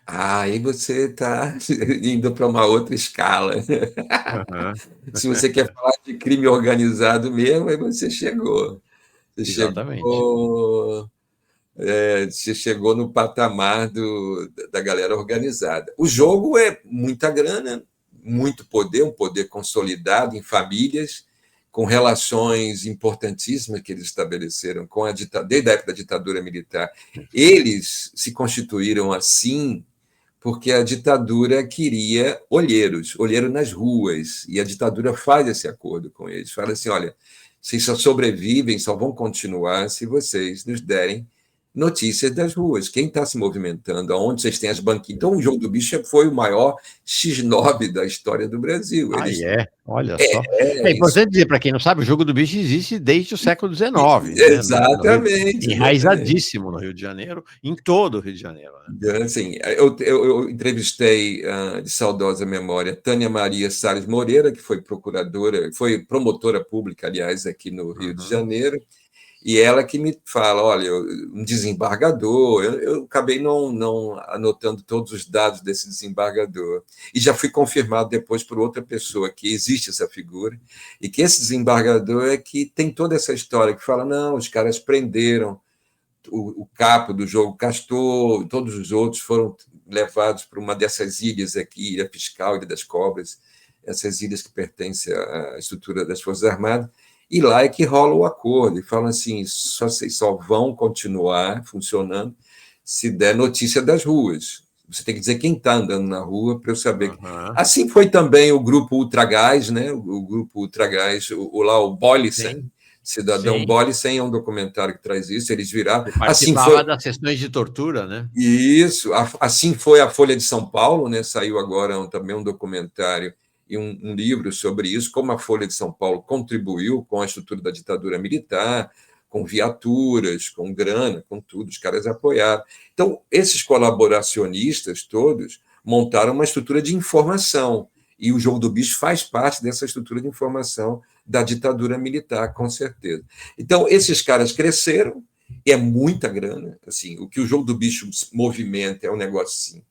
Aí você está indo para uma outra escala. Uhum. Se você quer falar de crime organizado mesmo, aí você chegou. Exatamente. Você chegou no patamar da galera organizada. O jogo é muita grana, muito poder, um poder consolidado em famílias, com relações importantíssimas que eles estabeleceram com desde a época da ditadura militar. Eles se constituíram assim porque a ditadura queria olheiros nas ruas, e a ditadura faz esse acordo com eles. Fala assim, olha, vocês só sobrevivem, só vão continuar se vocês nos derem notícias das ruas, quem está se movimentando, aonde vocês têm as banquinhas. Então, o jogo do bicho foi o maior X9 da história do Brasil. Olha só. É Isso. importante dizer, para quem não sabe, o jogo do bicho existe desde o século XIX. Exatamente. Enraizadíssimo no Rio de Janeiro, em todo o Rio de Janeiro. Né? Assim, eu entrevistei, de saudosa memória, Tânia Maria Salles Moreira, que foi procuradora, foi promotora pública, aliás, aqui no Rio de Janeiro, e ela que me fala, olha, um desembargador, eu acabei não anotando todos os dados desse desembargador, e já fui confirmado depois por outra pessoa que existe essa figura, e que esse desembargador é que tem toda essa história, que fala, não, os caras prenderam o capo do jogo Castor, todos os outros foram levados para uma dessas ilhas aqui, Ilha Fiscal, Ilha das Cobras, essas ilhas que pertencem à estrutura das Forças Armadas, e lá é que rola o acordo, e falam assim, vocês só vão continuar funcionando se der notícia das ruas. Você tem que dizer quem está andando na rua para eu saber. Assim foi também o grupo Ultragás, né? O grupo Ultragás, o Bolicen, Cidadão Bolicen é um documentário que traz isso, eles viraram... Ele participava das sessões de tortura, né? Isso, assim foi a Folha de São Paulo, né? Saiu agora também um documentário e um livro sobre isso, como a Folha de São Paulo contribuiu com a estrutura da ditadura militar, com viaturas, com grana, com tudo, os caras apoiaram. Então, esses colaboracionistas todos montaram uma estrutura de informação, e o jogo do bicho faz parte dessa estrutura de informação da ditadura militar, com certeza. Então, esses caras cresceram, é muita grana, assim, o que o jogo do bicho movimenta é um negócio assim.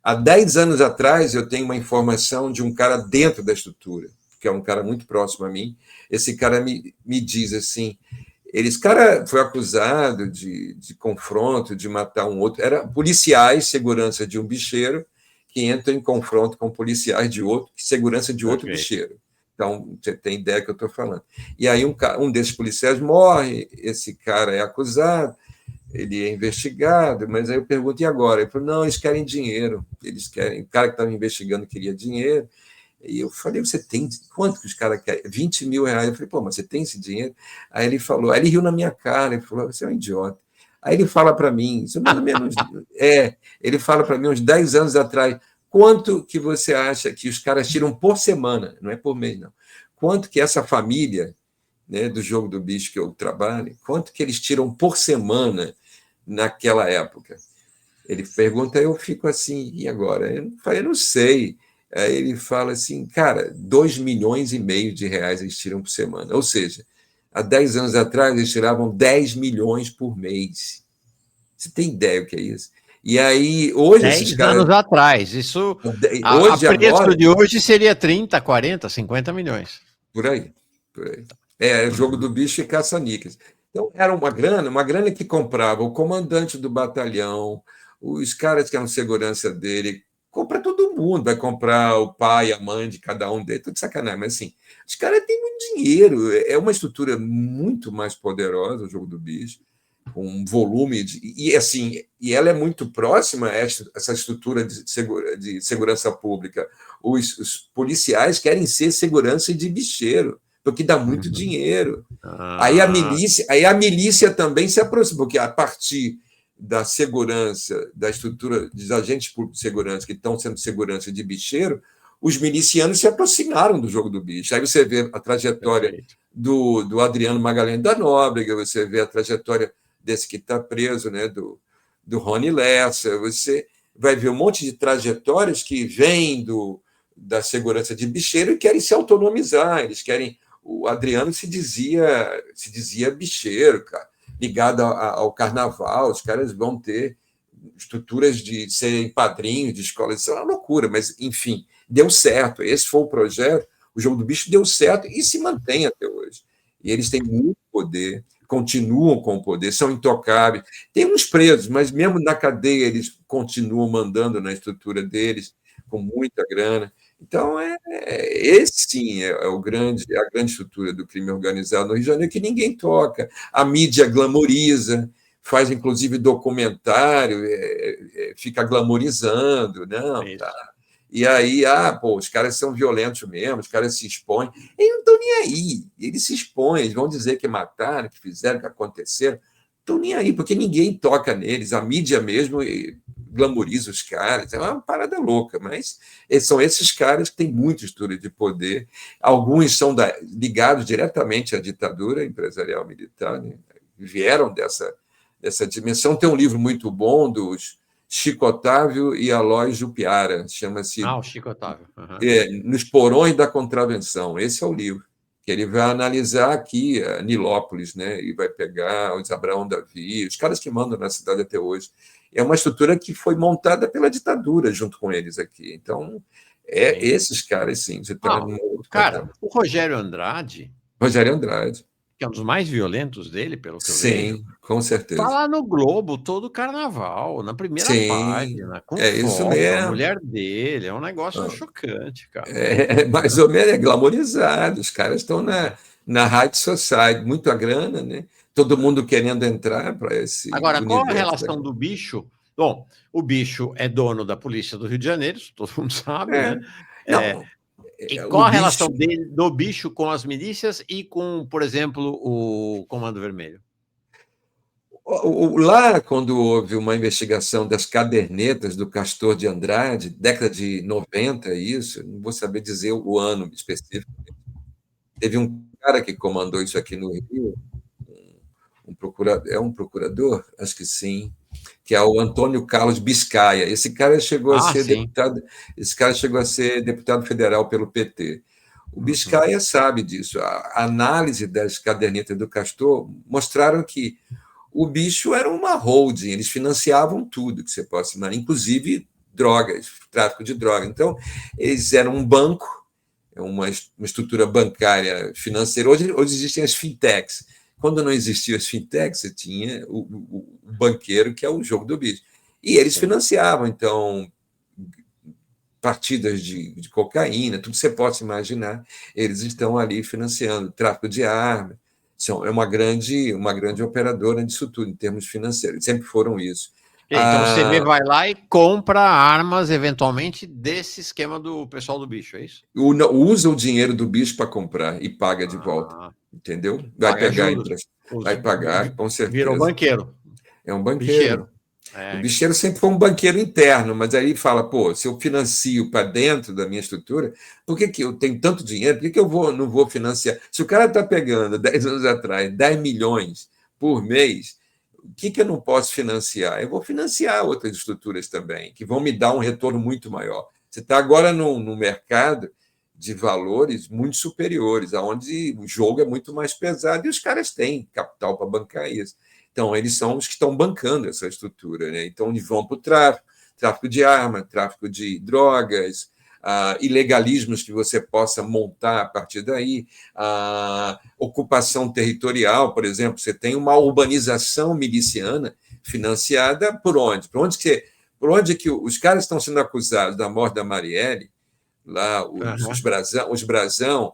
Há 10 anos atrás, eu tenho uma informação de um cara dentro da estrutura, que é um cara muito próximo a mim. Esse cara me diz assim, Esse cara foi acusado de confronto, de matar um outro. Era policiais, segurança de um bicheiro, que entram em confronto com policiais de outro, segurança de outro Perfeito. bicheiro. Então, você tem ideia do que eu estou falando. E aí um desses policiais morre, esse cara é acusado, ele é investigado, mas aí eu pergunto, e agora? Ele falou, não, eles querem dinheiro, eles querem, o cara que estava investigando queria dinheiro, e eu falei, você tem, quanto que os caras querem? 20 mil reais. Eu falei, pô, mas você tem esse dinheiro? Aí ele falou, aí ele riu na minha cara, ele falou, você é um idiota. Aí ele fala para mim, isso é mais ou menos, ele fala para mim uns 10 anos atrás, quanto que você acha que os caras tiram por semana, não é por mês, não, quanto que essa família, né, do Jogo do Bicho que eu trabalho, quanto que eles tiram por semana naquela época? Ele pergunta, eu fico assim, e agora? Eu não sei. Aí ele fala assim, cara, 2,5 milhões de reais eles tiram por semana. Ou seja, há 10 anos atrás eles tiravam 10 milhões por mês. Você tem ideia o que é isso? E aí, hoje esses 10 anos caras. atrás. Isso, a Hoje, preço agora, de hoje seria 30, 40, 50 milhões. por aí. Por aí. É Jogo do Bicho e caça-níqueis. Então, era uma grana que comprava o comandante do batalhão, os caras que eram segurança dele, compra todo mundo, vai comprar o pai, a mãe de cada um deles, tudo de sacanagem, mas assim, os caras têm muito dinheiro, é uma estrutura muito mais poderosa, o Jogo do Bicho, com um volume, e assim, e ela é muito próxima a essa estrutura de segurança pública. Os policiais querem ser segurança de bicheiro, porque dá muito Uhum. dinheiro. Ah, Aí a milícia também se aproxima, porque a partir da segurança, da estrutura dos agentes públicos de segurança que estão sendo segurança de bicheiro, os milicianos se aproximaram do Jogo do Bicho. Aí você vê a trajetória perfeito. do Adriano Magalhães da Nóbrega, você vê a trajetória desse que está preso, né, do Rony Lessa, você vai ver um monte de trajetórias que vêm da segurança de bicheiro e querem se autonomizar, eles querem. O Adriano se dizia bicheiro, cara, ligado ao carnaval, os caras vão ter estruturas de serem padrinhos de escola, isso é uma loucura, mas, enfim, deu certo. Esse foi o projeto, o Jogo do Bicho deu certo e se mantém até hoje. E eles têm muito poder, continuam com o poder, são intocáveis. Tem uns presos, mas mesmo na cadeia eles continuam mandando na estrutura deles, com muita grana. Então, esse sim é a grande estrutura do crime organizado no Rio de Janeiro, que ninguém toca. A mídia glamoriza, faz inclusive documentário, fica glamorizando, não, tá. Isso. E aí, pô, os caras são violentos mesmo, os caras se expõem. Eles não estão nem aí, eles se expõem, eles vão dizer que mataram, que fizeram, que aconteceram. Não estão nem aí, porque ninguém toca neles, a mídia mesmo glamoriza os caras, é uma parada louca, mas são esses caras que têm muita estrutura de poder, alguns são ligados diretamente à ditadura empresarial militar, né? Vieram dessa dimensão. Tem um livro muito bom dos Chico Otávio e Aloy Jupiara, chama-se O Chico Otávio. Uhum. Nos Porões da Contravenção. Esse é o livro, que ele vai analisar aqui a Nilópolis, né? E vai pegar os Abraão Davi, os caras que mandam na cidade até hoje. É uma estrutura que foi montada pela ditadura junto com eles aqui. Então, Sim. esses caras, sim, você está num outro Cara, patamar. o Rogério Andrade, Rogério Andrade. que é um dos mais violentos dele, pelo que eu vejo, Sim, com tá certeza. lá no Globo todo carnaval, na primeira Sim, página, com é isso foto, a mesmo. mulher dele. É um negócio chocante, cara. Mais ou menos glamorizado. Os caras estão na High Society, muita grana, né? Todo mundo querendo entrar para esse Agora, qual a universo. relação do bicho? Bom, o bicho é dono da polícia do Rio de Janeiro, todo mundo sabe, É. né? Não, E o qual a relação bicho. do bicho com as milícias e com, por exemplo, o Comando Vermelho? Lá, quando houve uma investigação das cadernetas do Castor de Andrade, década de 90, isso, não vou saber dizer o ano específico. Teve um cara que comandou isso aqui no Rio, um procurador, é um procurador? Acho que sim, que é o Antônio Carlos Biscaia. Sim. Esse cara chegou a ser deputado federal pelo PT. O Uhum. Biscaia sabe disso. A análise das cadernetas do Castor mostraram que o bicho era uma holding, eles financiavam tudo que você possa imaginar, inclusive drogas, tráfico de drogas. Então, eles eram um banco, uma estrutura bancária financeira. Hoje existem as fintechs, Quando não existia as fintechs, você tinha o banqueiro, que é o jogo do bicho. E eles financiavam, então, partidas de cocaína, tudo que você possa imaginar, eles estão ali financiando, tráfico de armas. É uma grande operadora disso tudo, em termos financeiros. Sempre foram isso. Então o CV vai lá e compra armas, eventualmente, desse esquema do pessoal do bicho, é isso? Usa o dinheiro do bicho para comprar e paga de volta. Entendeu? Vai Paga pegar, juros. vai pagar, com Virou certeza. banqueiro. É um banqueiro. Bicheiro. O bicheiro sempre foi um banqueiro interno, mas aí fala, pô, se eu financio para dentro da minha estrutura, por que eu tenho tanto dinheiro? Por que eu não vou financiar? Se o cara está pegando, 10 anos atrás, 10 milhões por mês, o que eu não posso financiar? Eu vou financiar outras estruturas também, que vão me dar um retorno muito maior. Você está agora no mercado de valores muito superiores, onde o jogo é muito mais pesado e os caras têm capital para bancar isso. Então, eles são os que estão bancando essa estrutura. Né? Então, eles vão para o tráfico de arma, tráfico de drogas, ilegalismos que você possa montar a partir daí, ocupação territorial, por exemplo. Você tem uma urbanização miliciana financiada por onde? Por onde que os caras estão sendo acusados da morte da Marielle, lá, os Brasão,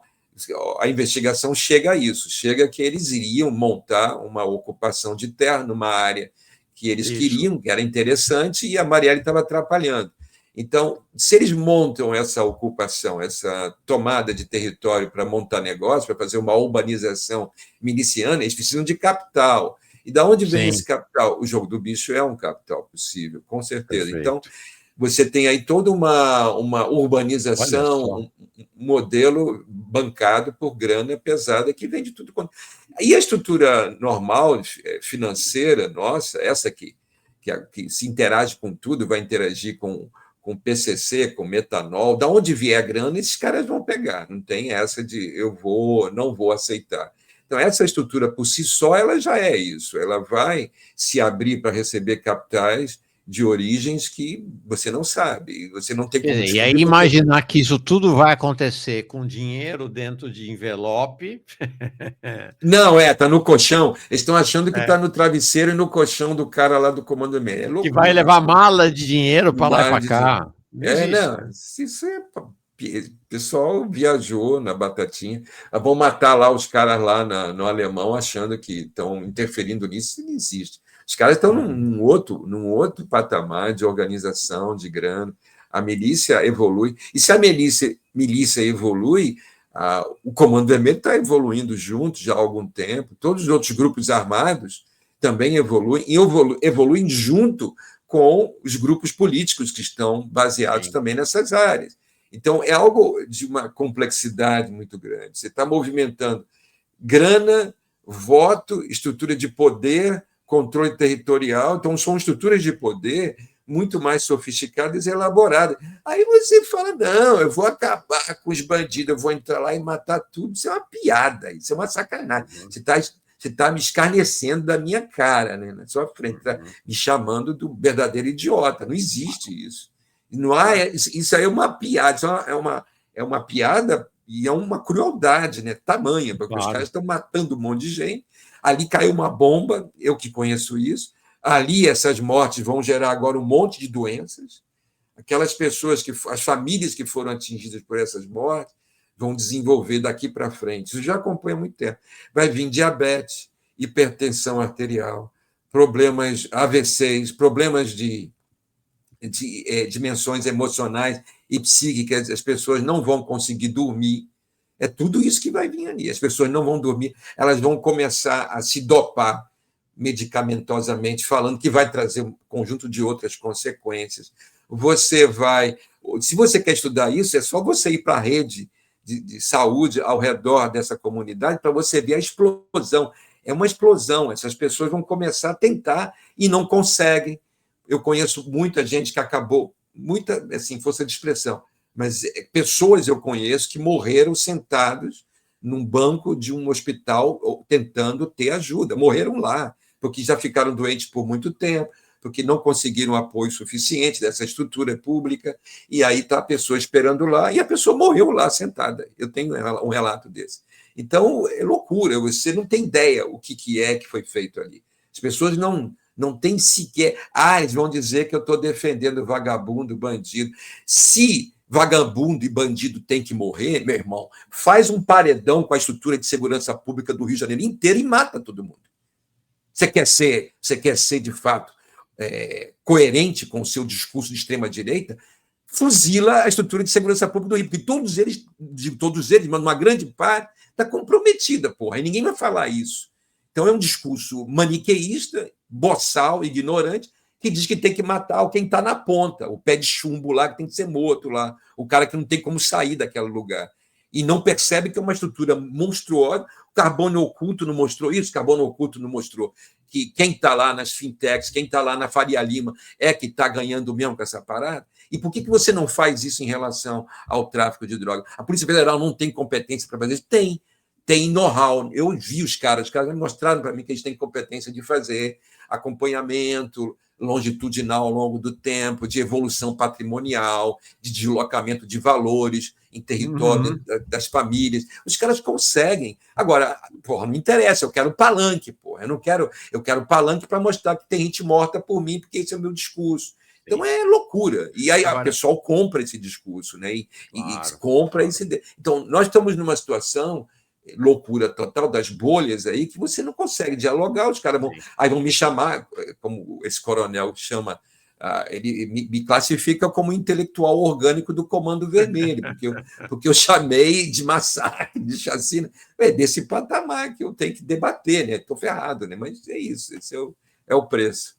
a investigação chega a isso, chega que eles iriam montar uma ocupação de terra numa área que eles queriam, que era interessante, e a Marielle estava atrapalhando. Então, se eles montam essa ocupação, essa tomada de território para montar negócio, para fazer uma urbanização miliciana, eles precisam de capital. E da onde vem esse capital? O jogo do bicho é um capital possível, com certeza. Perfeito. Então, você tem aí toda uma urbanização, um modelo bancado por grana pesada que vem de tudo quanto. E a estrutura normal, financeira nossa, essa que se interage com tudo, vai interagir com PCC, com metanol, da onde vier a grana, esses caras vão pegar. Não tem essa de não vou aceitar. Então, essa estrutura por si só, ela já é isso. Ela vai se abrir para receber capitais de origens que você não sabe, você não tem como descobrir. E aí imaginar que isso tudo vai acontecer com dinheiro dentro de envelope... Não, está no colchão. Eles estão achando que está no travesseiro e no colchão do cara lá do Comando M. É loucura. Que vai levar mala de dinheiro para lá e para cá. Não, isso é... O pessoal viajou na batatinha. Vão matar lá os caras lá no alemão achando que estão interferindo nisso, isso não existe. Os caras estão num outro patamar de organização, de grana. A milícia evolui. E se a milícia evolui, o Comando Vermelho está evoluindo junto já há algum tempo. Todos os outros grupos armados também evoluem, e evoluem junto com os grupos políticos que estão baseados também nessas áreas. Então, é algo de uma complexidade muito grande. Você está movimentando grana, voto, estrutura de poder, controle territorial. Então, são estruturas de poder muito mais sofisticadas e elaboradas. Aí você fala, não, eu vou acabar com os bandidos, eu vou entrar lá e matar tudo. Isso é uma piada, isso é uma sacanagem. Você está me escarnecendo da minha cara, né, na sua frente, tá me chamando do verdadeiro idiota. Não existe isso. Não há, isso aí é uma piada, isso é uma piada e é uma crueldade, né, tamanha, porque os caras estão matando um monte de gente. Ali caiu uma bomba, eu que conheço isso. Ali essas mortes vão gerar agora um monte de doenças. Aquelas pessoas, as famílias que foram atingidas por essas mortes, vão desenvolver daqui para frente. Isso já acompanha há muito tempo. Vai vir diabetes, hipertensão arterial, problemas AVCs, problemas de dimensões emocionais e psíquicas. As pessoas não vão conseguir dormir. É tudo isso que vai vir ali. As pessoas não vão dormir, elas vão começar a se dopar medicamentosamente, falando que vai trazer um conjunto de outras consequências. Se você quer estudar isso, é só você ir para a rede de saúde ao redor dessa comunidade para você ver a explosão. É uma explosão. Essas pessoas vão começar a tentar e não conseguem. Eu conheço muita gente que acabou, muita, assim, força de expressão, mas pessoas eu conheço que morreram sentados num banco de um hospital tentando ter ajuda. Morreram lá, porque já ficaram doentes por muito tempo, porque não conseguiram apoio suficiente dessa estrutura pública, e aí está a pessoa esperando lá, e a pessoa morreu lá sentada. Eu tenho um relato desse. Então, é loucura, você não tem ideia o que é que foi feito ali. As pessoas não têm sequer... eles vão dizer que eu estou defendendo vagabundo, bandido. Se vagabundo e bandido tem que morrer, meu irmão, faz um paredão com a estrutura de segurança pública do Rio de Janeiro inteiro e mata todo mundo. Você quer ser de fato, coerente com o seu discurso de extrema-direita? Fuzila a estrutura de segurança pública do Rio, porque todos eles, mas uma grande parte, está comprometida, porra, e ninguém vai falar isso. Então é um discurso maniqueísta, boçal, ignorante, que diz que tem que matar quem está na ponta, o pé de chumbo lá, que tem que ser morto lá, o cara que não tem como sair daquele lugar. E não percebe que é uma estrutura monstruosa. O carbono oculto não mostrou isso, o carbono oculto não mostrou que quem está lá nas fintechs, quem está lá na Faria Lima é que está ganhando mesmo com essa parada. E por que você não faz isso em relação ao tráfico de drogas? A Polícia Federal não tem competência para fazer isso? Tem know-how. Eu vi os caras mostraram para mim que eles têm competência de fazer acompanhamento longitudinal ao longo do tempo, de evolução patrimonial, de deslocamento de valores em território das famílias. Os caras conseguem. Agora, porra, não interessa, eu quero palanque, porra. Eu quero palanque para mostrar que tem gente morta por mim, porque esse é o meu discurso. Então é loucura. E aí o pessoal compra esse discurso, né? E compra esse. Então, nós estamos numa situação, loucura total das bolhas aí, que você não consegue dialogar, os caras vão me chamar, como esse coronel chama, ele me classifica como intelectual orgânico do Comando Vermelho, porque eu chamei de massacre, de chacina, desse patamar que eu tenho que debater, né? Estou ferrado, né? Mas é isso, esse é o preço.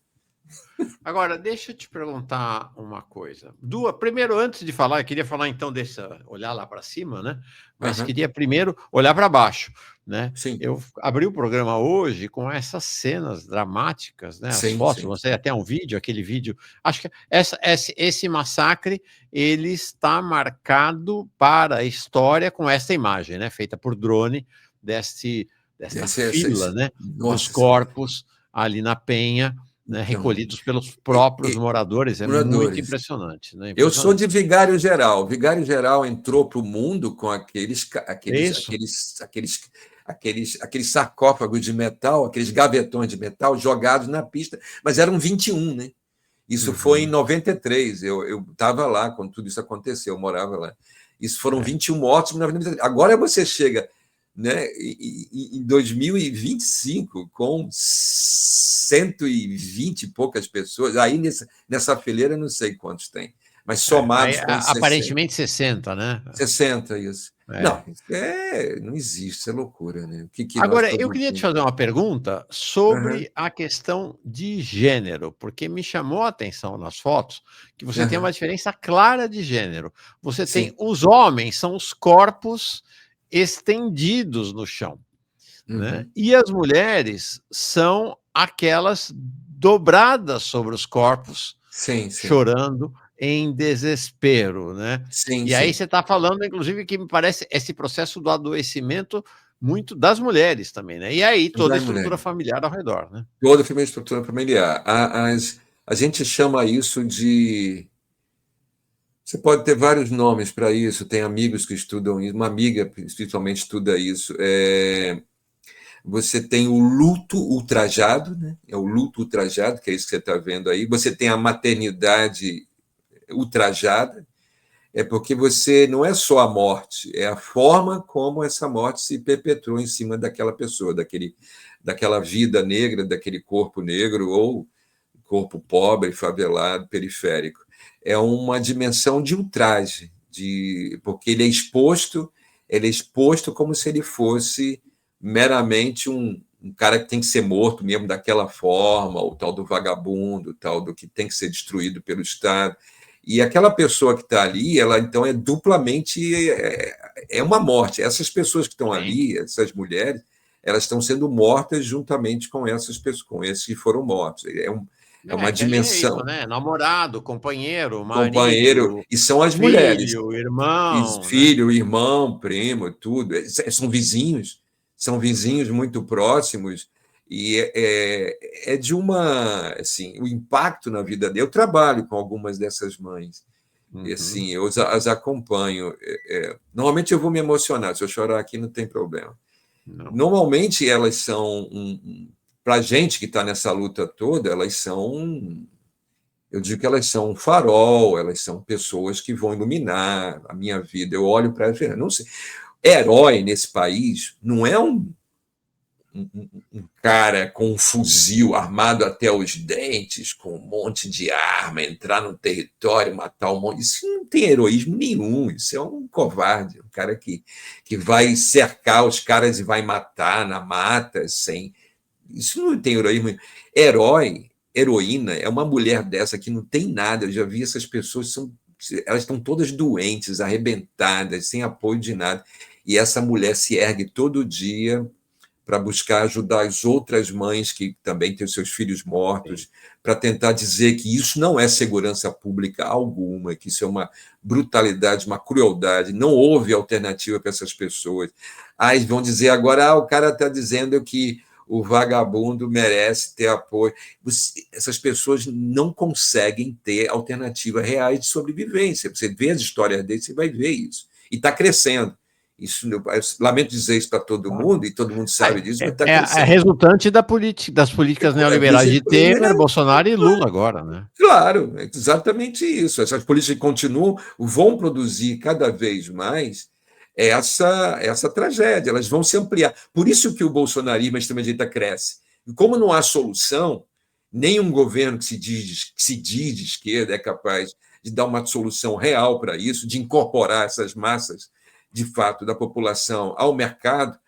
Agora, deixa eu te perguntar uma coisa. Primeiro, antes de falar, eu queria falar então desse olhar lá para cima, né? Mas queria primeiro olhar para baixo, né? Sim. Eu abri o programa hoje com essas cenas dramáticas, né? As fotos, você até um vídeo, aquele vídeo. Acho que esse massacre ele está marcado para a história com essa imagem, né? Feita por drone desta fila, né? Dos corpos ali na Penha. Né, recolhidos pelos próprios moradores, muito impressionante. Né, eu sou de Vigário Geral. Vigário Geral entrou para o mundo com aqueles sarcófagos de metal, aqueles gavetões de metal jogados na pista, mas eram 21, né? Isso foi em 93. Eu estava lá quando tudo isso aconteceu, eu morava lá. Isso foram 21 mortos em 93. Agora você chega, né, em 2025, com 120 e poucas pessoas, aí nessa fileira não sei quantos tem, mas somados com aparentemente 60, né? 60, isso. Não, não existe, isso é loucura, né? Agora, eu queria te fazer uma pergunta sobre a questão de gênero, porque me chamou a atenção nas fotos que você tem uma diferença clara de gênero. Você tem os homens, são os corpos estendidos no chão, né? E as mulheres são aquelas dobradas sobre os corpos, chorando em desespero, né? Aí você está falando, inclusive, que me parece esse processo do adoecimento muito das mulheres também, né? E aí toda a estrutura familiar ao redor, né? Toda a estrutura familiar. A gente chama isso de... Você pode ter vários nomes para isso, tem amigos que estudam isso, uma amiga especialmente estuda isso. Você tem o luto ultrajado, né? É o luto ultrajado, que é isso que você está vendo aí. Você tem a maternidade ultrajada, porque você não é só a morte, é a forma como essa morte se perpetuou em cima daquela pessoa, daquela vida negra, daquele corpo negro ou corpo pobre, favelado, periférico. É uma dimensão de ultraje, porque ele é exposto como se ele fosse meramente um cara que tem que ser morto mesmo daquela forma, o tal do vagabundo, o tal do que tem que ser destruído pelo Estado. E aquela pessoa que está ali, ela então é duplamente uma morte. Essas pessoas que estão ali, essas mulheres, elas estão sendo mortas juntamente com essas pessoas, com esses que foram mortos. É uma dimensão. Isso, né? Namorado, companheiro, marido, companheiro, e são as mulheres. Irmão, filho, irmão, primo, tudo. São vizinhos muito próximos. E é de uma... Assim, o impacto na vida dele. Eu trabalho com algumas dessas mães. E assim, eu as acompanho. Normalmente eu vou me emocionar. Se eu chorar aqui, não tem problema. Não. Normalmente, elas são, para a gente que está nessa luta toda, eu digo que elas são um farol, elas são pessoas que vão iluminar a minha vida. Eu olho para elas, não sei, herói nesse país não é um cara com um fuzil armado até os dentes, com um monte de arma, entrar no território, matar um monte. Isso não tem heroísmo nenhum. Isso é um covarde, um cara que vai cercar os caras e vai matar na mata sem. Isso não tem heroísmo. Herói, heroína, é uma mulher dessa que não tem nada. Eu já vi essas pessoas, elas estão todas doentes, arrebentadas, sem apoio de nada. E essa mulher se ergue todo dia para buscar ajudar as outras mães que também têm os seus filhos mortos, para tentar dizer que isso não é segurança pública alguma, que isso é uma brutalidade, uma crueldade, não houve alternativa para essas pessoas. Aí vão dizer agora, o cara está dizendo que o vagabundo merece ter apoio. Essas pessoas não conseguem ter alternativas reais de sobrevivência. Você vê as histórias deles, você vai ver isso. E está crescendo. Isso, eu lamento dizer isso para todo mundo, e todo mundo sabe disso, mas está crescendo. É resultante das políticas neoliberais de Temer, Bolsonaro e Lula agora, né? Claro, é exatamente isso. Essas políticas continuam, vão produzir cada vez mais essa tragédia, elas vão se ampliar. Por isso que o bolsonarismo, a extrema-direita, cresce. E como não há solução, nenhum governo que se diz de esquerda é capaz de dar uma solução real para isso, de incorporar essas massas de fato, da população ao mercado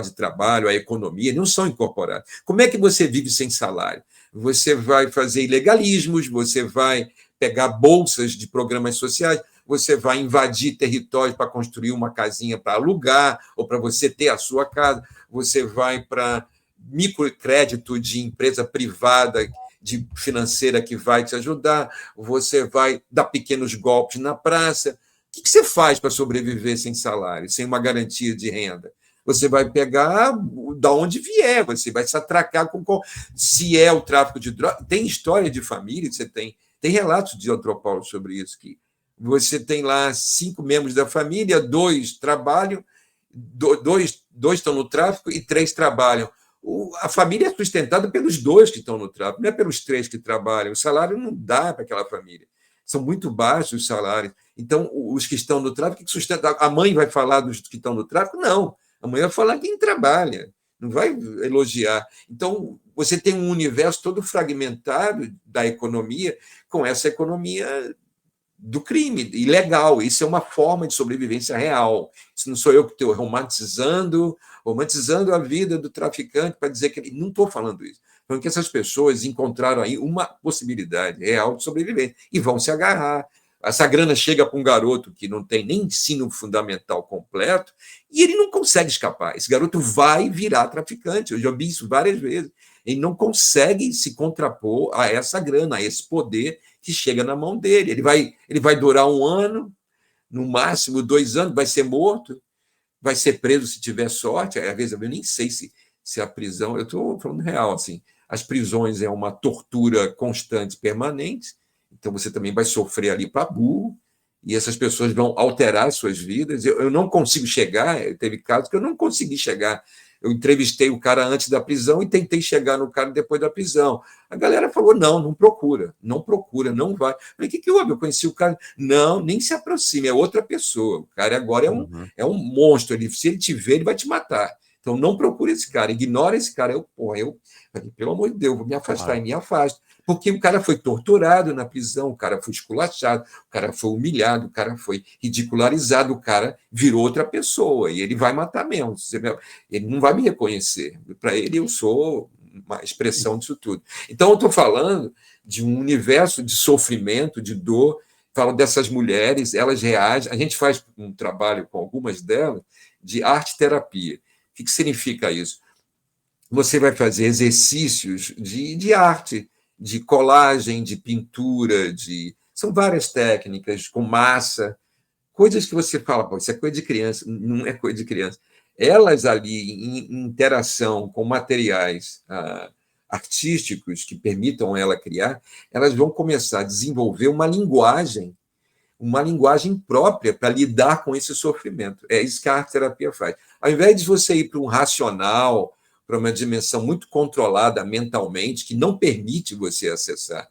de trabalho, à economia, não são incorporados. Como é que você vive sem salário? Você vai fazer ilegalismos, você vai pegar bolsas de programas sociais, você vai invadir territórios para construir uma casinha para alugar ou para você ter a sua casa, você vai para microcrédito de empresa privada de financeira que vai te ajudar, você vai dar pequenos golpes na praça. O que você faz para sobreviver sem salário, sem uma garantia de renda? Você vai pegar da onde vier, você vai se atracar com. Se é o tráfico de drogas. Tem história de família, você tem relatos de antropólogos sobre isso, que você tem lá 5 membros da família, 2 trabalham, 2 estão no tráfico e 3 trabalham. A família é sustentada pelos 2 que estão no tráfico, não é pelos 3 que trabalham. O salário não dá para aquela família. São muito baixos os salários. Então, os que estão no tráfico, que sustentam. A mãe vai falar dos que estão no tráfico? Não. A mãe vai falar quem trabalha, não vai elogiar. Então, você tem um universo todo fragmentado da economia, com essa economia do crime, ilegal. Isso é uma forma de sobrevivência real. Isso não sou eu que estou romantizando a vida do traficante para dizer que ele. Não estou falando isso. Falando que essas pessoas encontraram aí uma possibilidade real de sobrevivência e vão se agarrar. Essa grana chega para um garoto que não tem nem ensino fundamental completo e ele não consegue escapar. Esse garoto vai virar traficante. Eu já vi isso várias vezes. Ele não consegue se contrapor a essa grana, a esse poder que chega na mão dele. Ele vai durar 1 ano, no máximo 2 anos, vai ser morto, vai ser preso se tiver sorte. Às vezes eu nem sei se a prisão. Eu estou falando real, assim. As prisões é uma tortura constante, permanente. Então, você também vai sofrer ali para burro, e essas pessoas vão alterar suas vidas. Eu não consigo chegar, teve casos que eu não consegui chegar. Eu entrevistei o cara antes da prisão e tentei chegar no cara depois da prisão. A galera falou, não procura, não vai. Eu falei, o que houve? Eu conheci o cara. Não, nem se aproxime, é outra pessoa. O cara agora é um monstro. Se ele te ver, ele vai te matar. Então, não procure esse cara, ignora esse cara. Eu pelo amor de Deus, vou me afastar, e me afasto. Porque o cara foi torturado na prisão, o cara foi esculachado, o cara foi humilhado, o cara foi ridicularizado, o cara virou outra pessoa, e ele vai matar mesmo. Ele não vai me reconhecer. Para ele, eu sou uma expressão disso tudo. Então, eu estou falando de um universo de sofrimento, de dor. Falo dessas mulheres, elas reagem. A gente faz um trabalho com algumas delas de arte-terapia. O que significa isso? Você vai fazer exercícios de arte, de colagem, de pintura, são várias técnicas, com massa, coisas que você fala, isso é coisa de criança, não é coisa de criança. Elas ali, em interação com materiais artísticos que permitam ela criar, elas vão começar a desenvolver uma linguagem própria para lidar com esse sofrimento. É isso que a arte-terapia faz. Ao invés de você ir para um racional, para uma dimensão muito controlada mentalmente, que não permite você acessar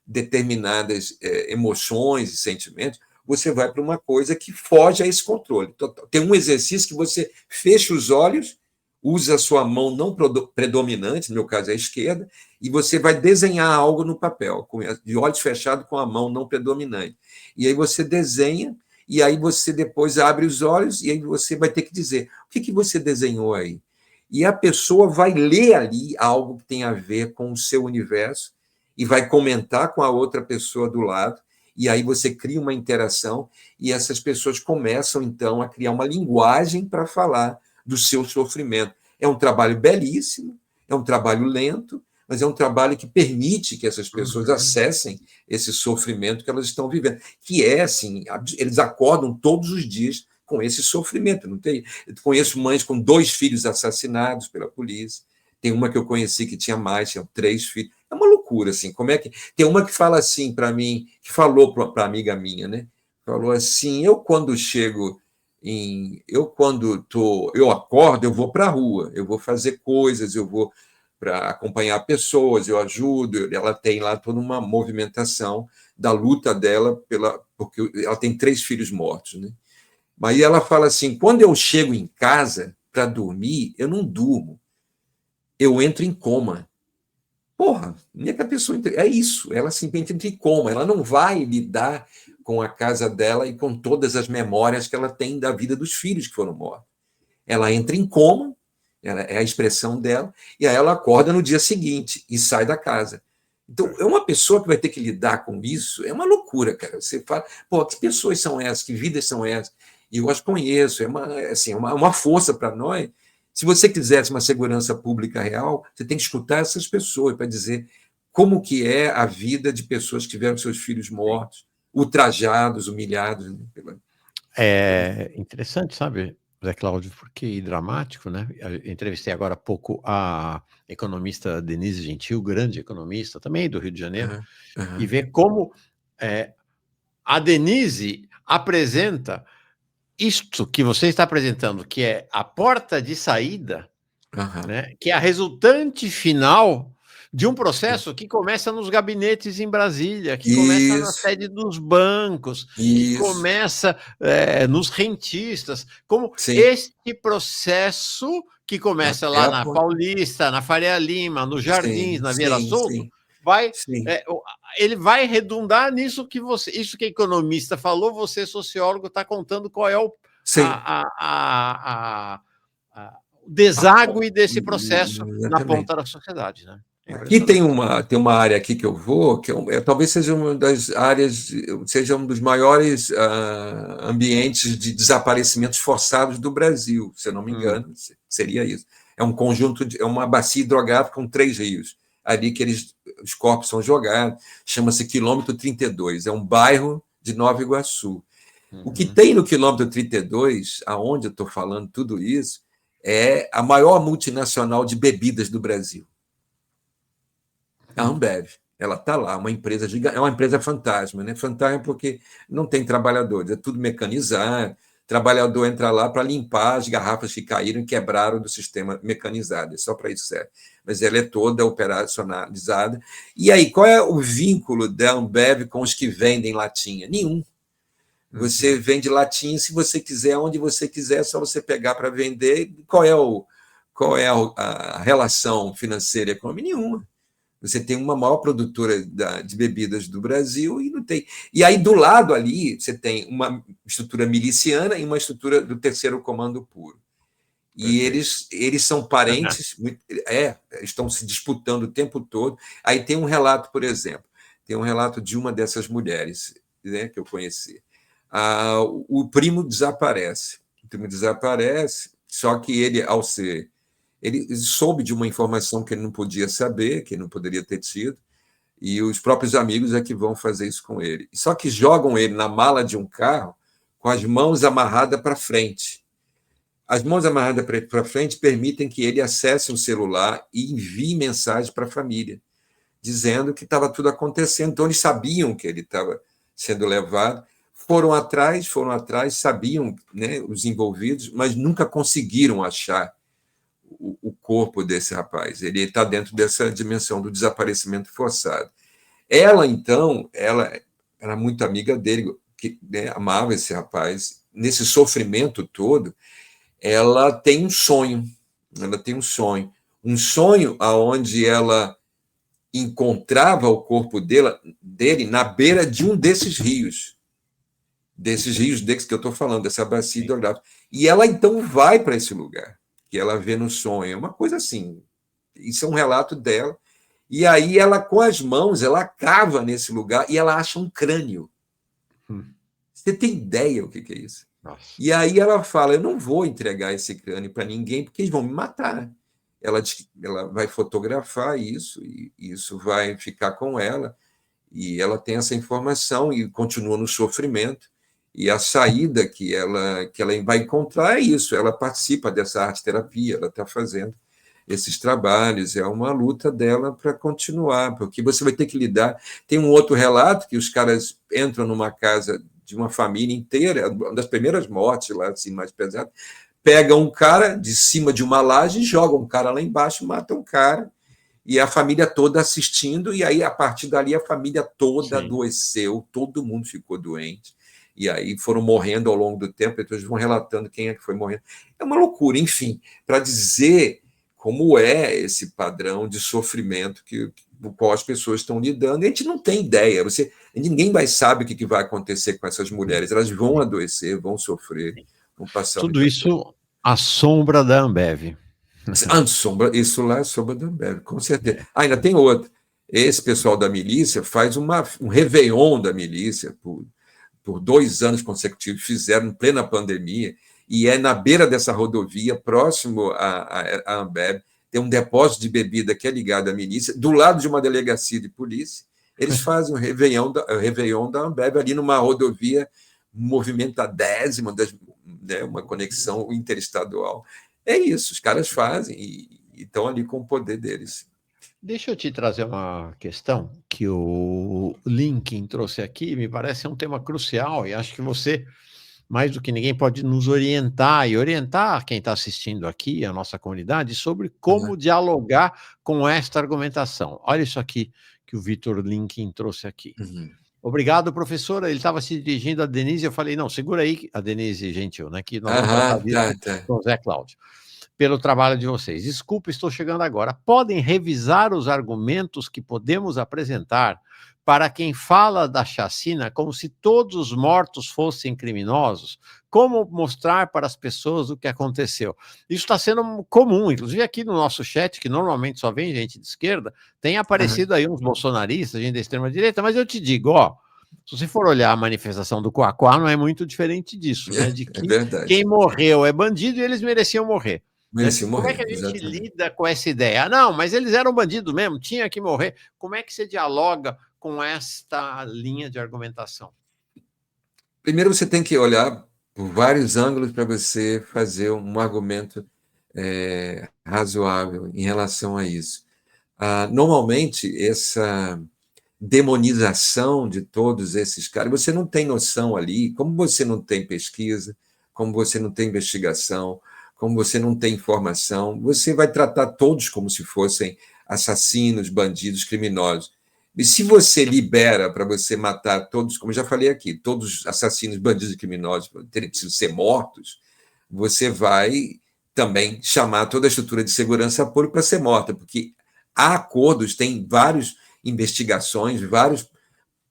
determinadas emoções e sentimentos, você vai para uma coisa que foge a esse controle. Tem um exercício que você fecha os olhos, usa a sua mão não predominante, no meu caso é a esquerda, e você vai desenhar algo no papel, de olhos fechados com a mão não predominante. E aí você desenha, e aí você depois abre os olhos, e aí você vai ter que dizer, o que você desenhou aí? E a pessoa vai ler ali algo que tem a ver com o seu universo, e vai comentar com a outra pessoa do lado, e aí você cria uma interação, e essas pessoas começam, então, a criar uma linguagem para falar do seu sofrimento. É um trabalho belíssimo, é um trabalho lento, mas é um trabalho que permite que essas pessoas acessem esse sofrimento que elas estão vivendo, que é assim, eles acordam todos os dias com esse sofrimento. Não tem? Eu conheço mães com 2 filhos assassinados pela polícia, tem uma que eu conheci que tinha mais, tinha 3 filhos. É uma loucura, assim. Como é que. Tem uma que fala assim para mim, que falou para amiga minha, né? Falou assim: eu quando chego eu acordo, eu vou para a rua, eu vou fazer coisas, eu vou para acompanhar pessoas, eu ajudo. Ela tem lá toda uma movimentação da luta dela porque ela tem 3 filhos mortos, né? Mas ela fala assim: quando eu chego em casa para dormir, eu não durmo, eu entro em coma. Porra, nem é que a pessoa. É isso, ela simplesmente entra em coma, ela não vai lidar com a casa dela e com todas as memórias que ela tem da vida dos filhos que foram mortos. Ela entra em coma, é a expressão dela, e aí ela acorda no dia seguinte e sai da casa. Então, é uma pessoa que vai ter que lidar com isso, é uma loucura, cara. Você fala, pô, que pessoas são essas, que vidas são essas? E eu as conheço, uma força para nós. Se você quisesse uma segurança pública real, você tem que escutar essas pessoas para dizer como que é a vida de pessoas que tiveram seus filhos mortos, ultrajados, humilhados. Né? É interessante, sabe, Zé Cláudio, porque e dramático, né? Eu entrevistei agora há pouco a economista Denise Gentil, grande economista, também do Rio de Janeiro, Uhum, e uhum. ver como a Denise apresenta isto que você está apresentando, que é a porta de saída, Uhum. né? Que é a resultante final de um processo que começa nos gabinetes em Brasília, que começa na Isso, sede dos bancos, que isso, começa nos rentistas, como sim. este processo que começa Até lá a na ponta. Paulista, na Faria Lima, nos Jardins, Sim, na Vieira sim, Solto, sim, vai, sim, ele vai redundar nisso que isso que a economista falou, você sociólogo está contando qual é sim. a, a, a, a, o A deságue desse processo na Exatamente. ponta da sociedade, né? É Aqui impressionante. tem uma área aqui que eu vou, que talvez seja uma das áreas, seja um dos maiores ambientes de desaparecimentos forçados do Brasil, se eu não me engano, seria isso. É um conjunto, é uma bacia hidrográfica com 3 rios, ali que os corpos são jogados, chama-se Quilômetro 32, é um bairro de Nova Iguaçu. O que Uhum. tem no quilômetro 32, aonde eu estou falando tudo isso, é a maior multinacional de bebidas do Brasil, a Ambev. Ela está lá, uma empresa gigante, é uma empresa fantasma, né? Fantasma porque não tem trabalhadores, é tudo mecanizado. O trabalhador entra lá para limpar as garrafas que caíram e quebraram do sistema mecanizado, é só para isso serve. Mas ela é toda operacionalizada. E aí, qual é o vínculo da Ambev com os que vendem latinha? Nenhum. Você Uhum. vende latinha se você quiser, onde você quiser, é só você pegar para vender. Qual é a relação financeira e econômica? Nenhuma. Você tem uma maior produtora de bebidas do Brasil e não tem. E aí, do lado ali, você tem uma estrutura miliciana e uma estrutura do terceiro comando puro. E Perfeito. eles são parentes, estão se disputando o tempo todo. Aí tem um relato, por exemplo, tem um relato de uma dessas mulheres, né, que eu conheci. O primo desaparece. O primo desaparece, só que ele soube de uma informação que ele não podia saber, que ele não poderia ter tido, e os próprios amigos é que vão fazer isso com ele. Só que jogam ele na mala de um carro com as mãos amarradas para frente. As mãos amarradas para frente permitem que ele acesse um celular e envie mensagem para a família, dizendo que estava tudo acontecendo. Então, eles sabiam que ele estava sendo levado. foram atrás, sabiam, né, os envolvidos, mas nunca conseguiram achar o corpo desse rapaz. Ele está dentro dessa dimensão do desaparecimento forçado. Ela, então, ela era muito amiga dele, que, né, amava esse rapaz. Nesse sofrimento todo, ela tem um sonho. Ela tem um sonho aonde ela encontrava o corpo dele na beira de um desses rios desses que eu estou falando, dessa bacia hidrográfica. E ela então vai para esse lugar que ela vê no sonho. É uma coisa assim. Isso é um relato dela. E aí ela, com as mãos, ela cava nesse lugar e ela acha um crânio. Você tem ideia o que é isso? Nossa. E aí ela fala: eu não vou entregar esse crânio para ninguém, porque eles vão me matar. Ela vai fotografar isso, e isso vai ficar com ela, e ela tem essa informação e continua no sofrimento. E a saída que ela vai encontrar é isso. Ela participa dessa arte-terapia, ela está fazendo esses trabalhos, é uma luta dela para continuar, porque você vai ter que lidar. Tem um outro relato que os caras entram numa casa de uma família inteira, uma das primeiras mortes lá, assim, mais pesadas, pegam um cara de cima de uma laje, jogam um cara lá embaixo, matam um cara, e a família toda assistindo, e aí, a partir dali, a família toda adoeceu, todo mundo ficou doente, e aí foram morrendo ao longo do tempo, então eles vão relatando quem é que foi morrendo. É uma loucura, enfim, para dizer como é esse padrão de sofrimento com o qual as pessoas estão lidando, e a gente não tem ideia, ninguém mais sabe o que vai acontecer com essas mulheres, elas vão adoecer, vão sofrer, vão passar Tudo isso à sombra da Ambev. Isso lá é sombra da Ambev, com certeza. Ainda tem outra. Esse pessoal da milícia faz um réveillon da milícia por 2 anos consecutivos, fizeram em plena pandemia, e é na beira dessa rodovia, próximo à Ambev, tem um depósito de bebida que é ligado à milícia, do lado de uma delegacia de polícia. Eles fazem o réveillon da Ambev ali numa rodovia movimentadésima, né, uma conexão interestadual. É isso, os caras fazem e estão ali com o poder deles. Deixa eu te trazer uma questão que o Lincoln trouxe aqui, me parece um tema crucial, e acho que você, mais do que ninguém, pode nos orientar e orientar quem está assistindo aqui, a nossa comunidade, sobre como dialogar com esta argumentação. Olha isso aqui que o Vitor Lincoln trouxe aqui. Obrigado, professora. Ele estava se dirigindo a Denise, eu falei, não, segura aí, a Denise Gentil, né, que nós vamos tratar disso com o Zé Cláudio, pelo trabalho de vocês. Desculpa, estou chegando agora. Podem revisar os argumentos que podemos apresentar para quem fala da chacina como se todos os mortos fossem criminosos? Como mostrar para as pessoas o que aconteceu? Isso está sendo comum, inclusive aqui no nosso chat, que normalmente só vem gente de esquerda, tem aparecido aí uns bolsonaristas, gente da extrema-direita, mas eu te digo, ó, se você for olhar a manifestação do Coacoa, não é muito diferente disso, né? De que quem morreu é bandido e eles mereciam morrer. Como é que a gente lida com essa ideia? Não, mas eles eram bandidos mesmo, tinha que morrer. Como é que você dialoga com esta linha de argumentação? Primeiro, você tem que olhar por vários ângulos para você fazer um argumento razoável em relação a isso. Normalmente, essa demonização de todos esses caras, você não tem noção ali, como você não tem pesquisa, como você não tem investigação, como você não tem informação, você vai tratar todos como se fossem assassinos, bandidos, criminosos. E se você libera para você matar todos, como eu já falei aqui, todos os assassinos, bandidos e criminosos terem preciso ser mortos, você vai também chamar toda a estrutura de segurança pública para ser morta, porque há acordos, tem várias investigações, vários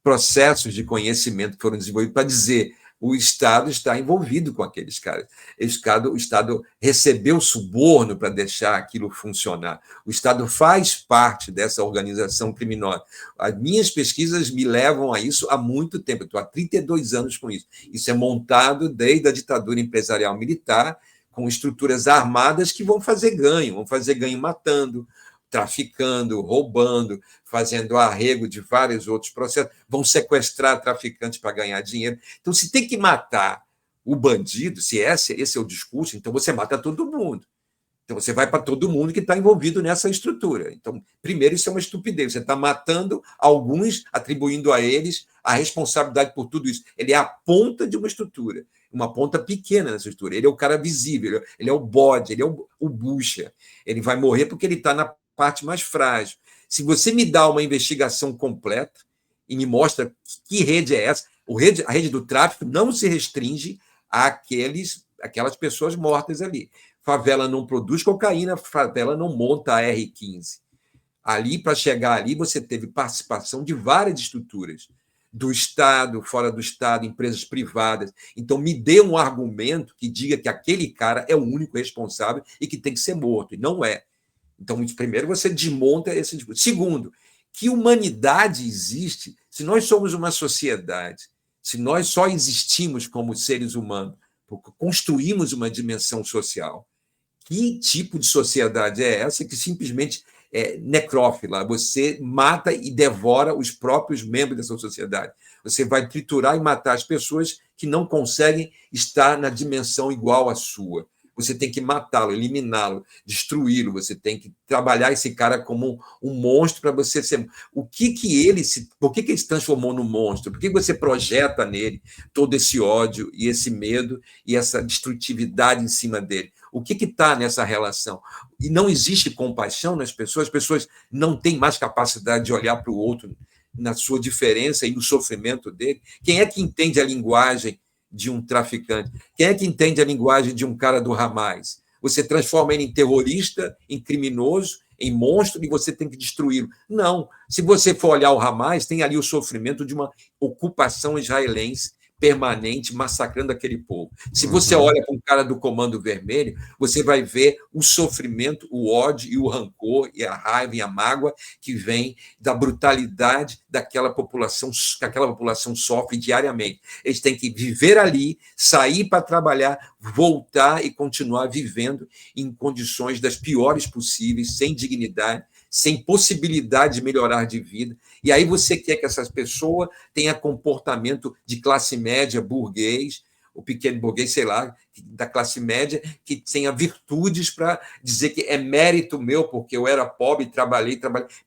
processos de conhecimento que foram desenvolvidos para dizer o Estado está envolvido com aqueles caras. O Estado recebeu suborno para deixar aquilo funcionar. O Estado faz parte dessa organização criminosa. As minhas pesquisas me levam a isso há muito tempo. Eu estou há 32 anos com isso. Isso é montado desde a ditadura empresarial militar, com estruturas armadas que vão fazer ganho matando, traficando, roubando, fazendo arrego de vários outros processos, vão sequestrar traficantes para ganhar dinheiro. Então, se tem que matar o bandido, se esse é o discurso, então você mata todo mundo. Então, você vai para todo mundo que está envolvido nessa estrutura. Então, primeiro, isso é uma estupidez. Você está matando alguns, atribuindo a eles a responsabilidade por tudo isso. Ele é a ponta de uma estrutura, uma ponta pequena nessa estrutura. Ele é o cara visível, ele é o bode, ele é o bucha. Ele vai morrer porque ele está na parte mais frágil. Se você me dá uma investigação completa e me mostra que rede é essa, a rede do tráfico não se restringe àquelas pessoas mortas ali. Favela não produz cocaína, favela não monta a R15. Ali, para chegar ali, você teve participação de várias estruturas, do Estado, fora do Estado, empresas privadas. Então, me dê um argumento que diga que aquele cara é o único responsável e que tem que ser morto, e não é. Então, primeiro, você desmonta esse discurso. Segundo, que humanidade existe se nós somos uma sociedade, se nós só existimos como seres humanos, porque construímos uma dimensão social. Que tipo de sociedade é essa que simplesmente é necrófila? Você mata e devora os próprios membros dessa sociedade. Você vai triturar e matar as pessoas que não conseguem estar na dimensão igual à sua. Você tem que matá-lo, eliminá-lo, destruí-lo. Você tem que trabalhar esse cara como um monstro para você ser. Por que ele se transformou num monstro? Por que você projeta nele todo esse ódio e esse medo e essa destrutividade em cima dele? O que está nessa relação? E não existe compaixão nas pessoas, as pessoas não têm mais capacidade de olhar para o outro na sua diferença e no sofrimento dele. Quem é que entende a linguagem de um traficante? Quem é que entende a linguagem de um cara do Hamas? Você transforma ele em terrorista, em criminoso, em monstro, e você tem que destruí-lo. Não. Se você for olhar o Hamas, tem ali o sofrimento de uma ocupação israelense permanente, massacrando aquele povo. Se você olha para um cara do Comando Vermelho, você vai ver o sofrimento, o ódio e o rancor e a raiva e a mágoa que vem da brutalidade daquela população, que aquela população sofre diariamente. Eles têm que viver ali, sair para trabalhar, voltar e continuar vivendo em condições das piores possíveis, sem dignidade, sem possibilidade de melhorar de vida. E aí você quer que essas pessoas tenham comportamento de classe média, burguês, o pequeno burguês, sei lá, da classe média, que tenha virtudes para dizer que é mérito meu, porque eu era pobre, trabalhei.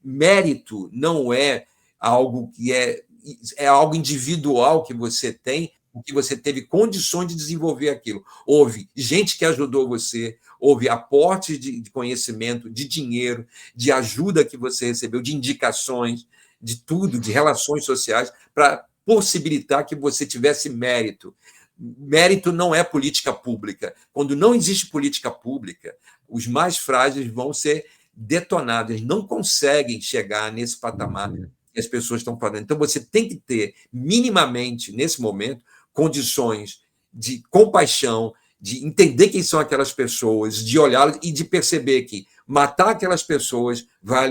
Mérito não é algo que é algo individual que você tem, porque você teve condições de desenvolver aquilo. Houve gente que ajudou você, houve aportes de conhecimento, de dinheiro, de ajuda que você recebeu, de indicações, de tudo, de relações sociais, para possibilitar que você tivesse mérito. Mérito não é política pública. Quando não existe política pública, os mais frágeis vão ser detonados, eles não conseguem chegar nesse patamar que as pessoas estão falando. Então, você tem que ter, minimamente, nesse momento, condições de compaixão, de entender quem são aquelas pessoas, de olhá-las e de perceber que matar aquelas pessoas vai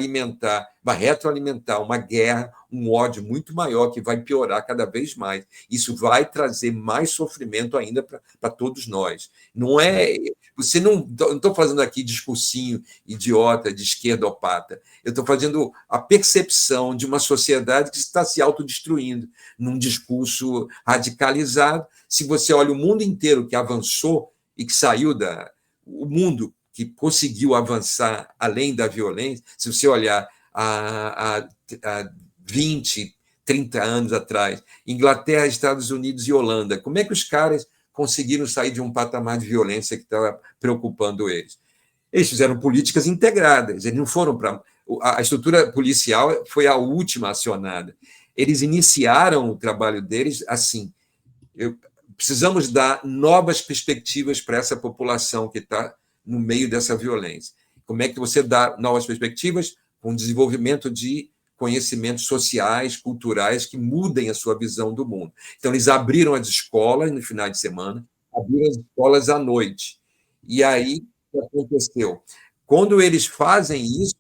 retroalimentar uma guerra, um ódio muito maior que vai piorar cada vez mais. Isso vai trazer mais sofrimento ainda para todos nós. Não é... Você não estou fazendo aqui discursinho idiota de esquerdopata. Eu estou fazendo a percepção de uma sociedade que está se autodestruindo num discurso radicalizado. Se você olha o mundo inteiro que avançou e que saiu o mundo que conseguiu avançar além da violência, se você olhar há 20, 30 anos atrás, Inglaterra, Estados Unidos e Holanda, como é que os caras conseguiram sair de um patamar de violência que estava preocupando eles? Eles fizeram políticas integradas, eles não foram para... A estrutura policial foi a última acionada. Eles iniciaram o trabalho deles assim: precisamos dar novas perspectivas para essa população que está no meio dessa violência. Como é que você dá novas perspectivas? Com desenvolvimento de conhecimentos sociais, culturais, que mudem a sua visão do mundo. Então, eles abriram as escolas no final de semana, abriram as escolas à noite. E aí, o que aconteceu? Quando eles fazem isso,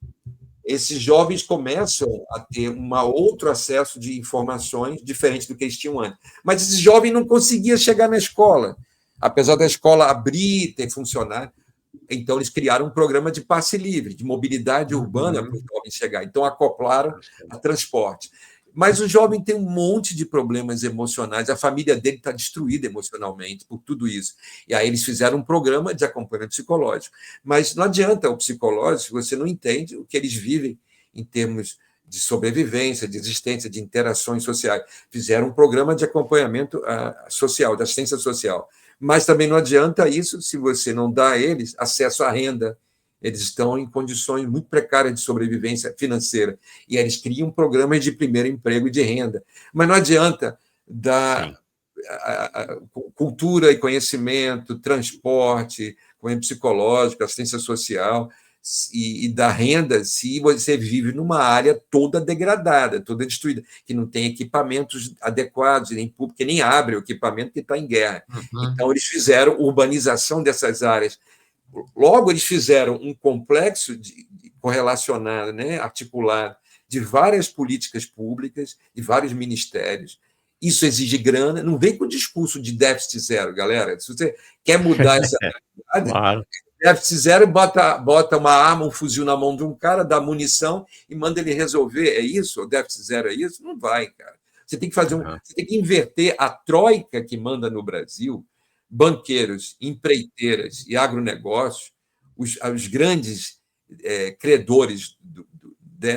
esses jovens começam a ter um outro acesso de informações diferente do que eles tinham antes. Mas esses jovens não conseguiam chegar na escola, apesar da escola abrir, ter funcionado. Então, eles criaram um programa de passe livre, de mobilidade urbana para os jovens chegar. Então, acoplaram a transporte. Mas o jovem tem um monte de problemas emocionais, a família dele está destruída emocionalmente por tudo isso. E aí eles fizeram um programa de acompanhamento psicológico. Mas não adianta o psicológico se você não entende o que eles vivem em termos de sobrevivência, de existência, de interações sociais. Fizeram um programa de acompanhamento social, de assistência social. Mas também não adianta isso se você não dá a eles acesso à renda. Eles estão em condições muito precárias de sobrevivência financeira. E eles criam programas de primeiro emprego e de renda. Mas não adianta dar cultura e conhecimento, transporte, conhecimento psicológico, assistência social e dar renda se você vive numa área toda degradada, toda destruída, que não tem equipamentos adequados, nem público, que nem abre o equipamento que está em guerra. Então, eles fizeram urbanização dessas áreas. Logo, eles fizeram um complexo correlacionado, né, articulado, de várias políticas públicas, de vários ministérios. Isso exige grana. Não vem com discurso de déficit zero, galera. Se você quer mudar essa realidade, Claro. déficit zero, bota uma arma, um fuzil na mão de um cara, dá munição e manda ele resolver. É isso? O déficit zero é isso? Não vai, cara. Você tem que fazer você tem que inverter a troika que manda no Brasil, banqueiros, empreiteiras e agronegócios, os grandes credores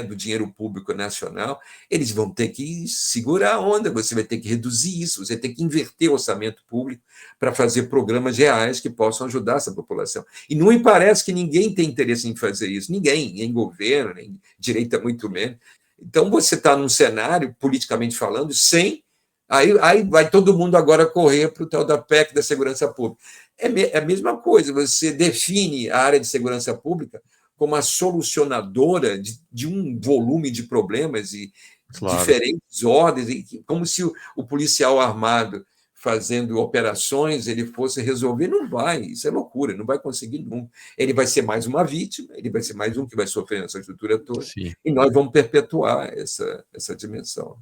do dinheiro público nacional, eles vão ter que segurar a onda, você vai ter que reduzir isso, você tem que inverter o orçamento público para fazer programas reais que possam ajudar essa população. E não me parece que ninguém tem interesse em fazer isso, ninguém, nem governo, nem direita muito menos. Então, você está num cenário, politicamente falando, sem... Aí vai todo mundo agora correr para o tal da PEC da segurança pública. É a mesma coisa, você define a área de segurança pública como a solucionadora de um volume de problemas e diferentes ordens, como se o policial armado fazendo operações ele fosse resolver. Não vai, isso é loucura, não vai conseguir nunca. Ele vai ser mais uma vítima, ele vai ser mais um que vai sofrer nessa estrutura toda, e nós vamos perpetuar essa dimensão.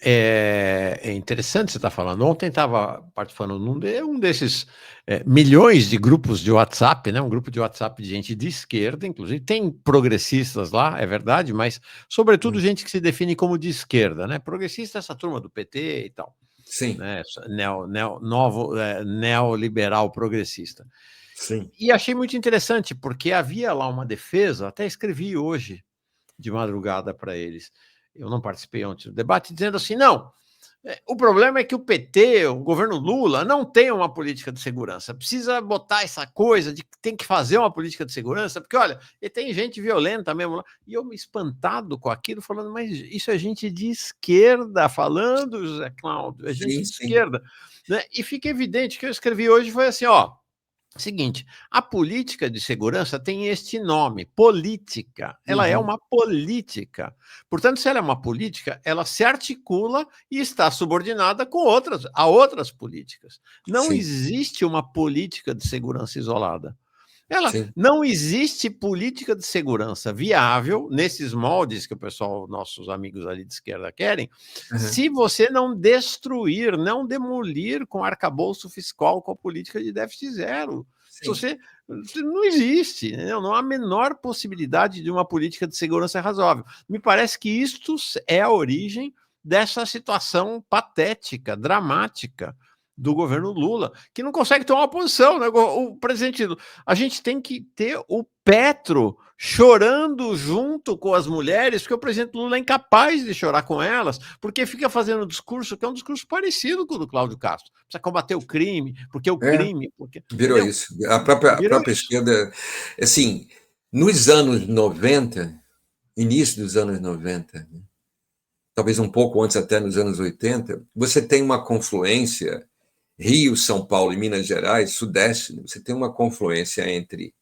É interessante você estar falando. Ontem estava participando um desses milhões de grupos de WhatsApp, né? Um grupo de WhatsApp de gente de esquerda, inclusive. Tem progressistas lá, é verdade, mas sobretudo gente que se define como de esquerda, né? Progressista é essa turma do PT e tal. Sim. Né? Neoliberal progressista. Sim. E achei muito interessante, porque havia lá uma defesa, até escrevi hoje, de madrugada para eles. Eu não participei ontem do debate, dizendo assim, não, o problema é que o PT, o governo Lula, não tem uma política de segurança, precisa botar essa coisa de que tem que fazer uma política de segurança, porque, olha, e tem gente violenta mesmo lá, e eu me espantado com aquilo, falando, mas isso é gente de esquerda falando, José Cláudio, é gente de esquerda, né? E fica evidente que eu escrevi hoje, foi assim, ó, seguinte, a política de segurança tem este nome, política. Ela é uma política. Portanto, se ela é uma política, ela se articula e está subordinada a outras políticas. Não existe uma política de segurança isolada. Não existe política de segurança viável nesses moldes que o pessoal, nossos amigos ali de esquerda querem, se você não destruir, não demolir com arcabouço fiscal, com a política de déficit zero. Não existe, não há a menor possibilidade de uma política de segurança razoável. Me parece que isto é a origem dessa situação patética, dramática, do governo Lula, que não consegue tomar uma posição, né? O presidente, a gente tem que ter o Petro chorando junto com as mulheres, porque o presidente Lula é incapaz de chorar com elas, porque fica fazendo um discurso que é um discurso parecido com o do Cláudio Castro. Precisa combater o crime, porque o crime... Virou isso. A própria esquerda... Assim, nos anos 90, início dos anos 90, talvez um pouco antes até nos anos 80, você tem uma confluência... Rio, São Paulo e Minas Gerais, Sudeste, você tem uma confluência entre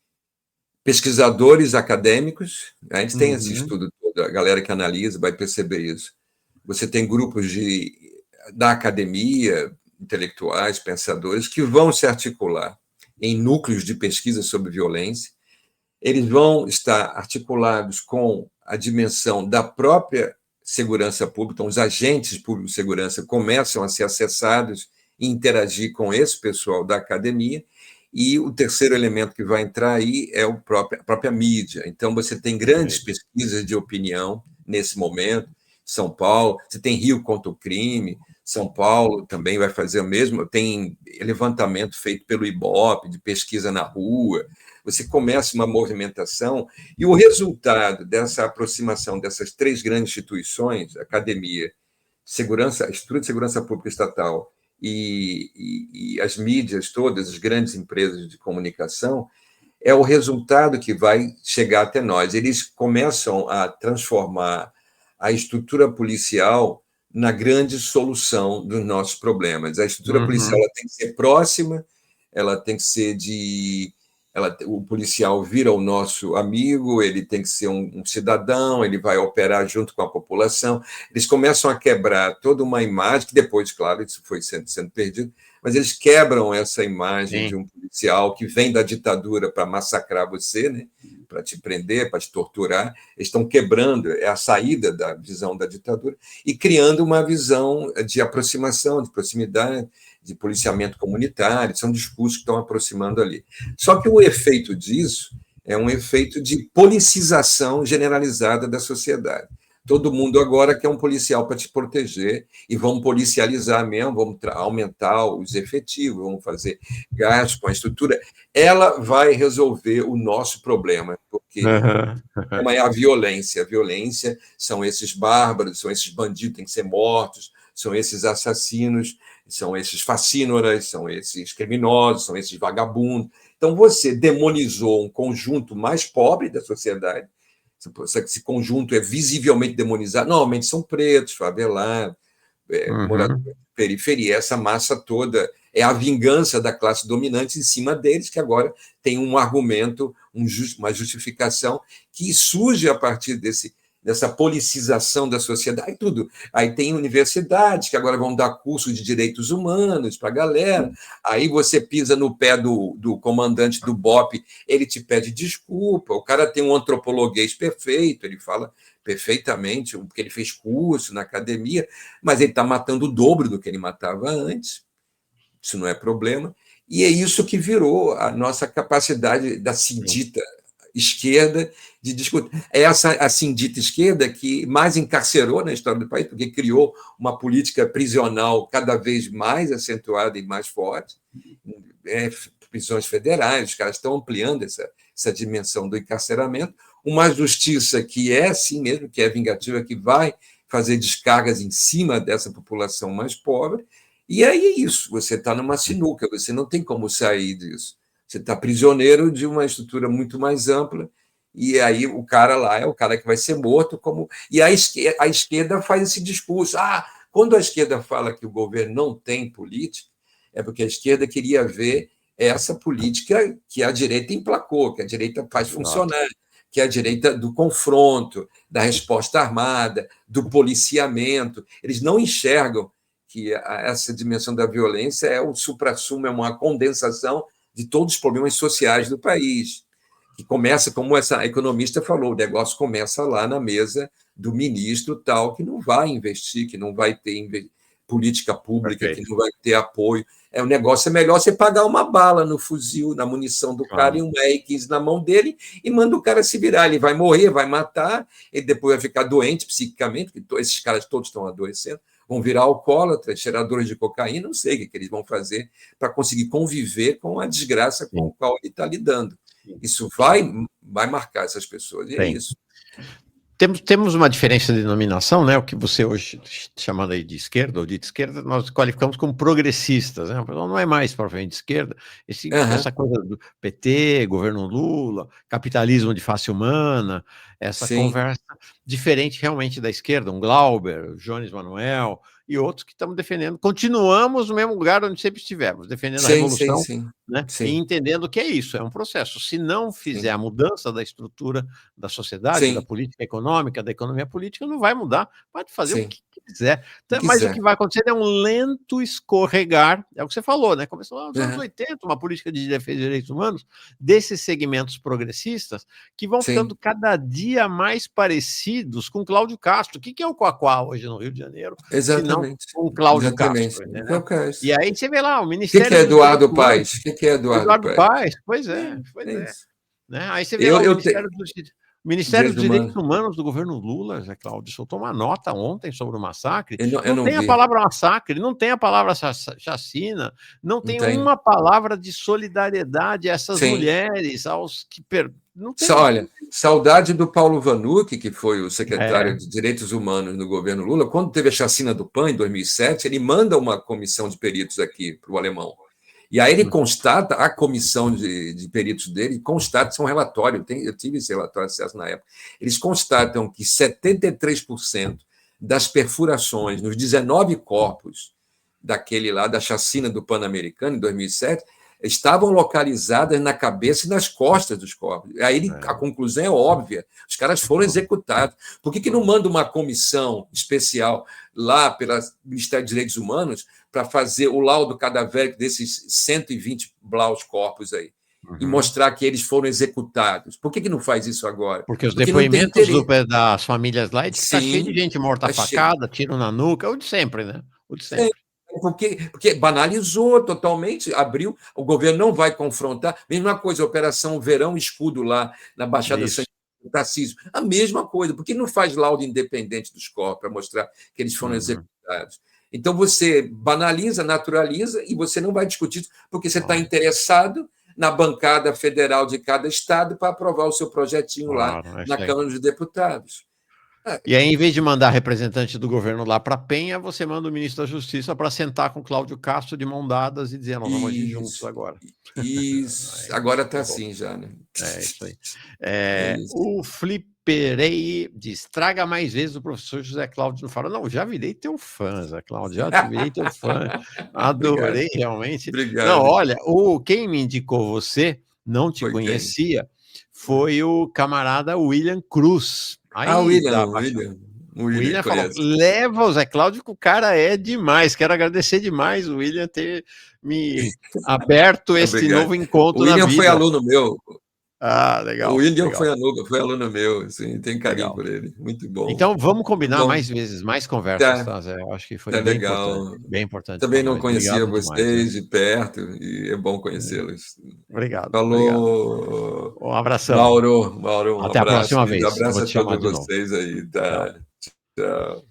pesquisadores acadêmicos, a gente tem esse estudo todo, a galera que analisa vai perceber isso. Você tem grupos da academia, intelectuais, pensadores, que vão se articular em núcleos de pesquisa sobre violência, eles vão estar articulados com a dimensão da própria segurança pública, então os agentes públicos de segurança começam a ser acessados e interagir com esse pessoal da academia, e o terceiro elemento que vai entrar aí é a própria mídia. Então, você tem grandes pesquisas de opinião nesse momento, São Paulo, você tem Rio contra o crime, São Paulo também vai fazer o mesmo, tem levantamento feito pelo IBOP, de pesquisa na rua, você começa uma movimentação, e o resultado dessa aproximação dessas três grandes instituições, academia, segurança, estrutura de segurança pública estatal e as mídias todas, as grandes empresas de comunicação, é o resultado que vai chegar até nós. Eles começam a transformar a estrutura policial na grande solução dos nossos problemas. A estrutura policial ela tem que ser próxima, ela tem que ser de... o policial vira o nosso amigo, ele tem que ser um cidadão, ele vai operar junto com a população. Eles começam a quebrar toda uma imagem, que depois, claro, isso foi sendo perdido, mas eles quebram essa imagem de um policial que vem da ditadura para massacrar você, né? Para te prender, para te torturar. Eles estão quebrando a saída da visão da ditadura e criando uma visão de aproximação, de proximidade, de policiamento comunitário, são discursos que estão aproximando ali. Só que o efeito disso é um efeito de policização generalizada da sociedade. Todo mundo agora quer um policial para te proteger e vamos policializar mesmo, vamos aumentar os efetivos, vamos fazer gastos com a estrutura. Ela vai resolver o nosso problema, porque é a violência. A violência são esses bárbaros, são esses bandidos que têm que ser mortos, são esses assassinos, são esses facínoras, são esses criminosos, são esses vagabundos. Então, você demonizou um conjunto mais pobre da sociedade. Esse conjunto é visivelmente demonizado. Normalmente são pretos, favelados, moradores de periferia. Essa massa toda é a vingança da classe dominante em cima deles, que agora tem um argumento, uma justificação que surge a partir dessa policização da sociedade. Tudo. Aí tem universidades que agora vão dar curso de direitos humanos para a galera. Aí você pisa no pé do comandante do BOP, ele te pede desculpa. O cara tem um antropologuês perfeito, ele fala perfeitamente, porque ele fez curso na academia, mas ele está matando o dobro do que ele matava antes. Isso não é problema. E é isso que virou a nossa capacidade da dita esquerda de discutir. É essa assim dita esquerda que mais encarcerou na história do país, porque criou uma política prisional cada vez mais acentuada e mais forte, prisões federais, os caras estão ampliando essa dimensão do encarceramento, uma justiça que é assim mesmo, que é vingativa, que vai fazer descargas em cima dessa população mais pobre, e aí é isso, você está numa sinuca, você não tem como sair disso. Você está prisioneiro de uma estrutura muito mais ampla, e aí o cara lá é o cara que vai ser morto. E a esquerda faz esse discurso. Quando a esquerda fala que o governo não tem política, é porque a esquerda queria ver essa política que a direita emplacou, que a direita faz funcionar, que é a direita do confronto, da resposta armada, do policiamento. Eles não enxergam que essa dimensão da violência é o suprassumo, é uma condensação de todos os problemas sociais do país, que começa, como essa economista falou, o negócio começa lá na mesa do ministro tal, que não vai investir, que não vai ter política pública, que não vai ter apoio. O negócio é melhor você pagar uma bala no fuzil, na munição do cara e um R15 na mão dele e manda o cara se virar. Ele vai morrer, vai matar, ele depois vai ficar doente psiquicamente, porque esses caras todos estão adoecendo, vão virar alcoólatras, cheiradores de cocaína, não sei o que eles vão fazer para conseguir conviver com a desgraça com a qual ele está lidando. Isso vai marcar essas pessoas, e é isso. Temos uma diferença de denominação, né? O que você hoje chamando aí de esquerda ou de esquerda, nós qualificamos como progressistas, né? Não é mais propriamente de esquerda. Essa coisa do PT, governo Lula, capitalismo de face humana, essa conversa diferente realmente da esquerda, um Glauber, Jones Manuel e outros que estamos defendendo. Continuamos no mesmo lugar onde sempre estivemos, defendendo a revolução, né? E entendendo que é isso, é um processo. Se não fizer a mudança da estrutura da sociedade, da política econômica, da economia política, não vai mudar, pode fazer o que quiser. Mas o que vai acontecer é um lento escorregar, é o que você falou, né? Começou nos anos 80, uma política de defesa de direitos humanos, desses segmentos progressistas, que vão ficando cada dia mais parecidos com Cláudio Castro. O que é o Coaquá hoje no Rio de Janeiro? Exatamente. Com Cláudio Castro. Né? E aí você vê lá o Ministério... O que é Eduardo Paes? O que é Eduardo Paes? Pois é. Né? Aí você vê lá o Ministério Ministério dos Direitos Humanos do governo Lula, Zé Cláudio, soltou uma nota ontem sobre o massacre. Eu não tem a vi. palavra massacre, não tem a palavra chacina, não tem uma palavra de solidariedade a essas mulheres, aos que... Não tem. Olha, saudade do Paulo Vanucci, que foi o secretário de Direitos Humanos no governo Lula. Quando teve a chacina do PAN, em 2007, ele manda uma comissão de peritos aqui para o alemão. E aí ele constata, a comissão de peritos dele constata, isso é um relatório, eu tive esse relatório de acesso na época, eles constatam que 73% das perfurações nos 19 corpos daquele lá, da chacina do Pan-Americano, em 2007, estavam localizadas na cabeça e nas costas dos corpos. Aí a conclusão é óbvia, os caras foram executados. Por que não manda uma comissão especial lá pelo Ministério dos Direitos Humanos para fazer o laudo cadavérico desses 120 blaus corpos aí? E mostrar que eles foram executados. Por que não faz isso agora? Porque os depoimentos das famílias lá é de que está cheio de gente morta a facada, tiro na nuca, o de sempre, né? O de sempre. Porque banalizou totalmente, abriu, o governo não vai confrontar. Mesma coisa, a Operação Verão Escudo lá na Baixada Tarcísio, a mesma coisa. Por que não faz laudo independente dos corpos para mostrar que eles foram executados? Então você banaliza, naturaliza e você não vai discutir isso porque você está interessado na bancada federal de cada estado para aprovar o seu projetinho lá na Câmara dos Deputados. E aí, em vez de mandar representante do governo lá para Penha, você manda o ministro da Justiça para sentar com Cláudio Castro de mão dadas e dizer, nós vamos agir juntos agora. Isso, agora está assim já, né? É isso aí. O Fliperei diz, traga mais vezes o professor José Cláudio no Faro. Não, já virei teu fã, Zé Cláudio, já virei teu fã. Adorei, realmente. Obrigado. Não, olha, quem me indicou você, não te conhecia, foi o camarada William Cruz. Aí, William falou, leva o Zé Cláudio, que o cara é demais. Quero agradecer demais o William ter me aberto este novo encontro na vida. O William foi aluno meu. Ah, legal. O William foi aluno meu, assim, tem carinho por ele. Muito bom. Então, vamos combinar mais vezes, mais conversas, tá, Zé? Eu acho que foi bem legal. Importante. Bem importante. Também não conhecia vocês de perto, e é bom conhecê-los. Obrigado. Falou. Um abração. Mauro, até a próxima vez. Um abraço a todos vocês aí. Tá? Tchau.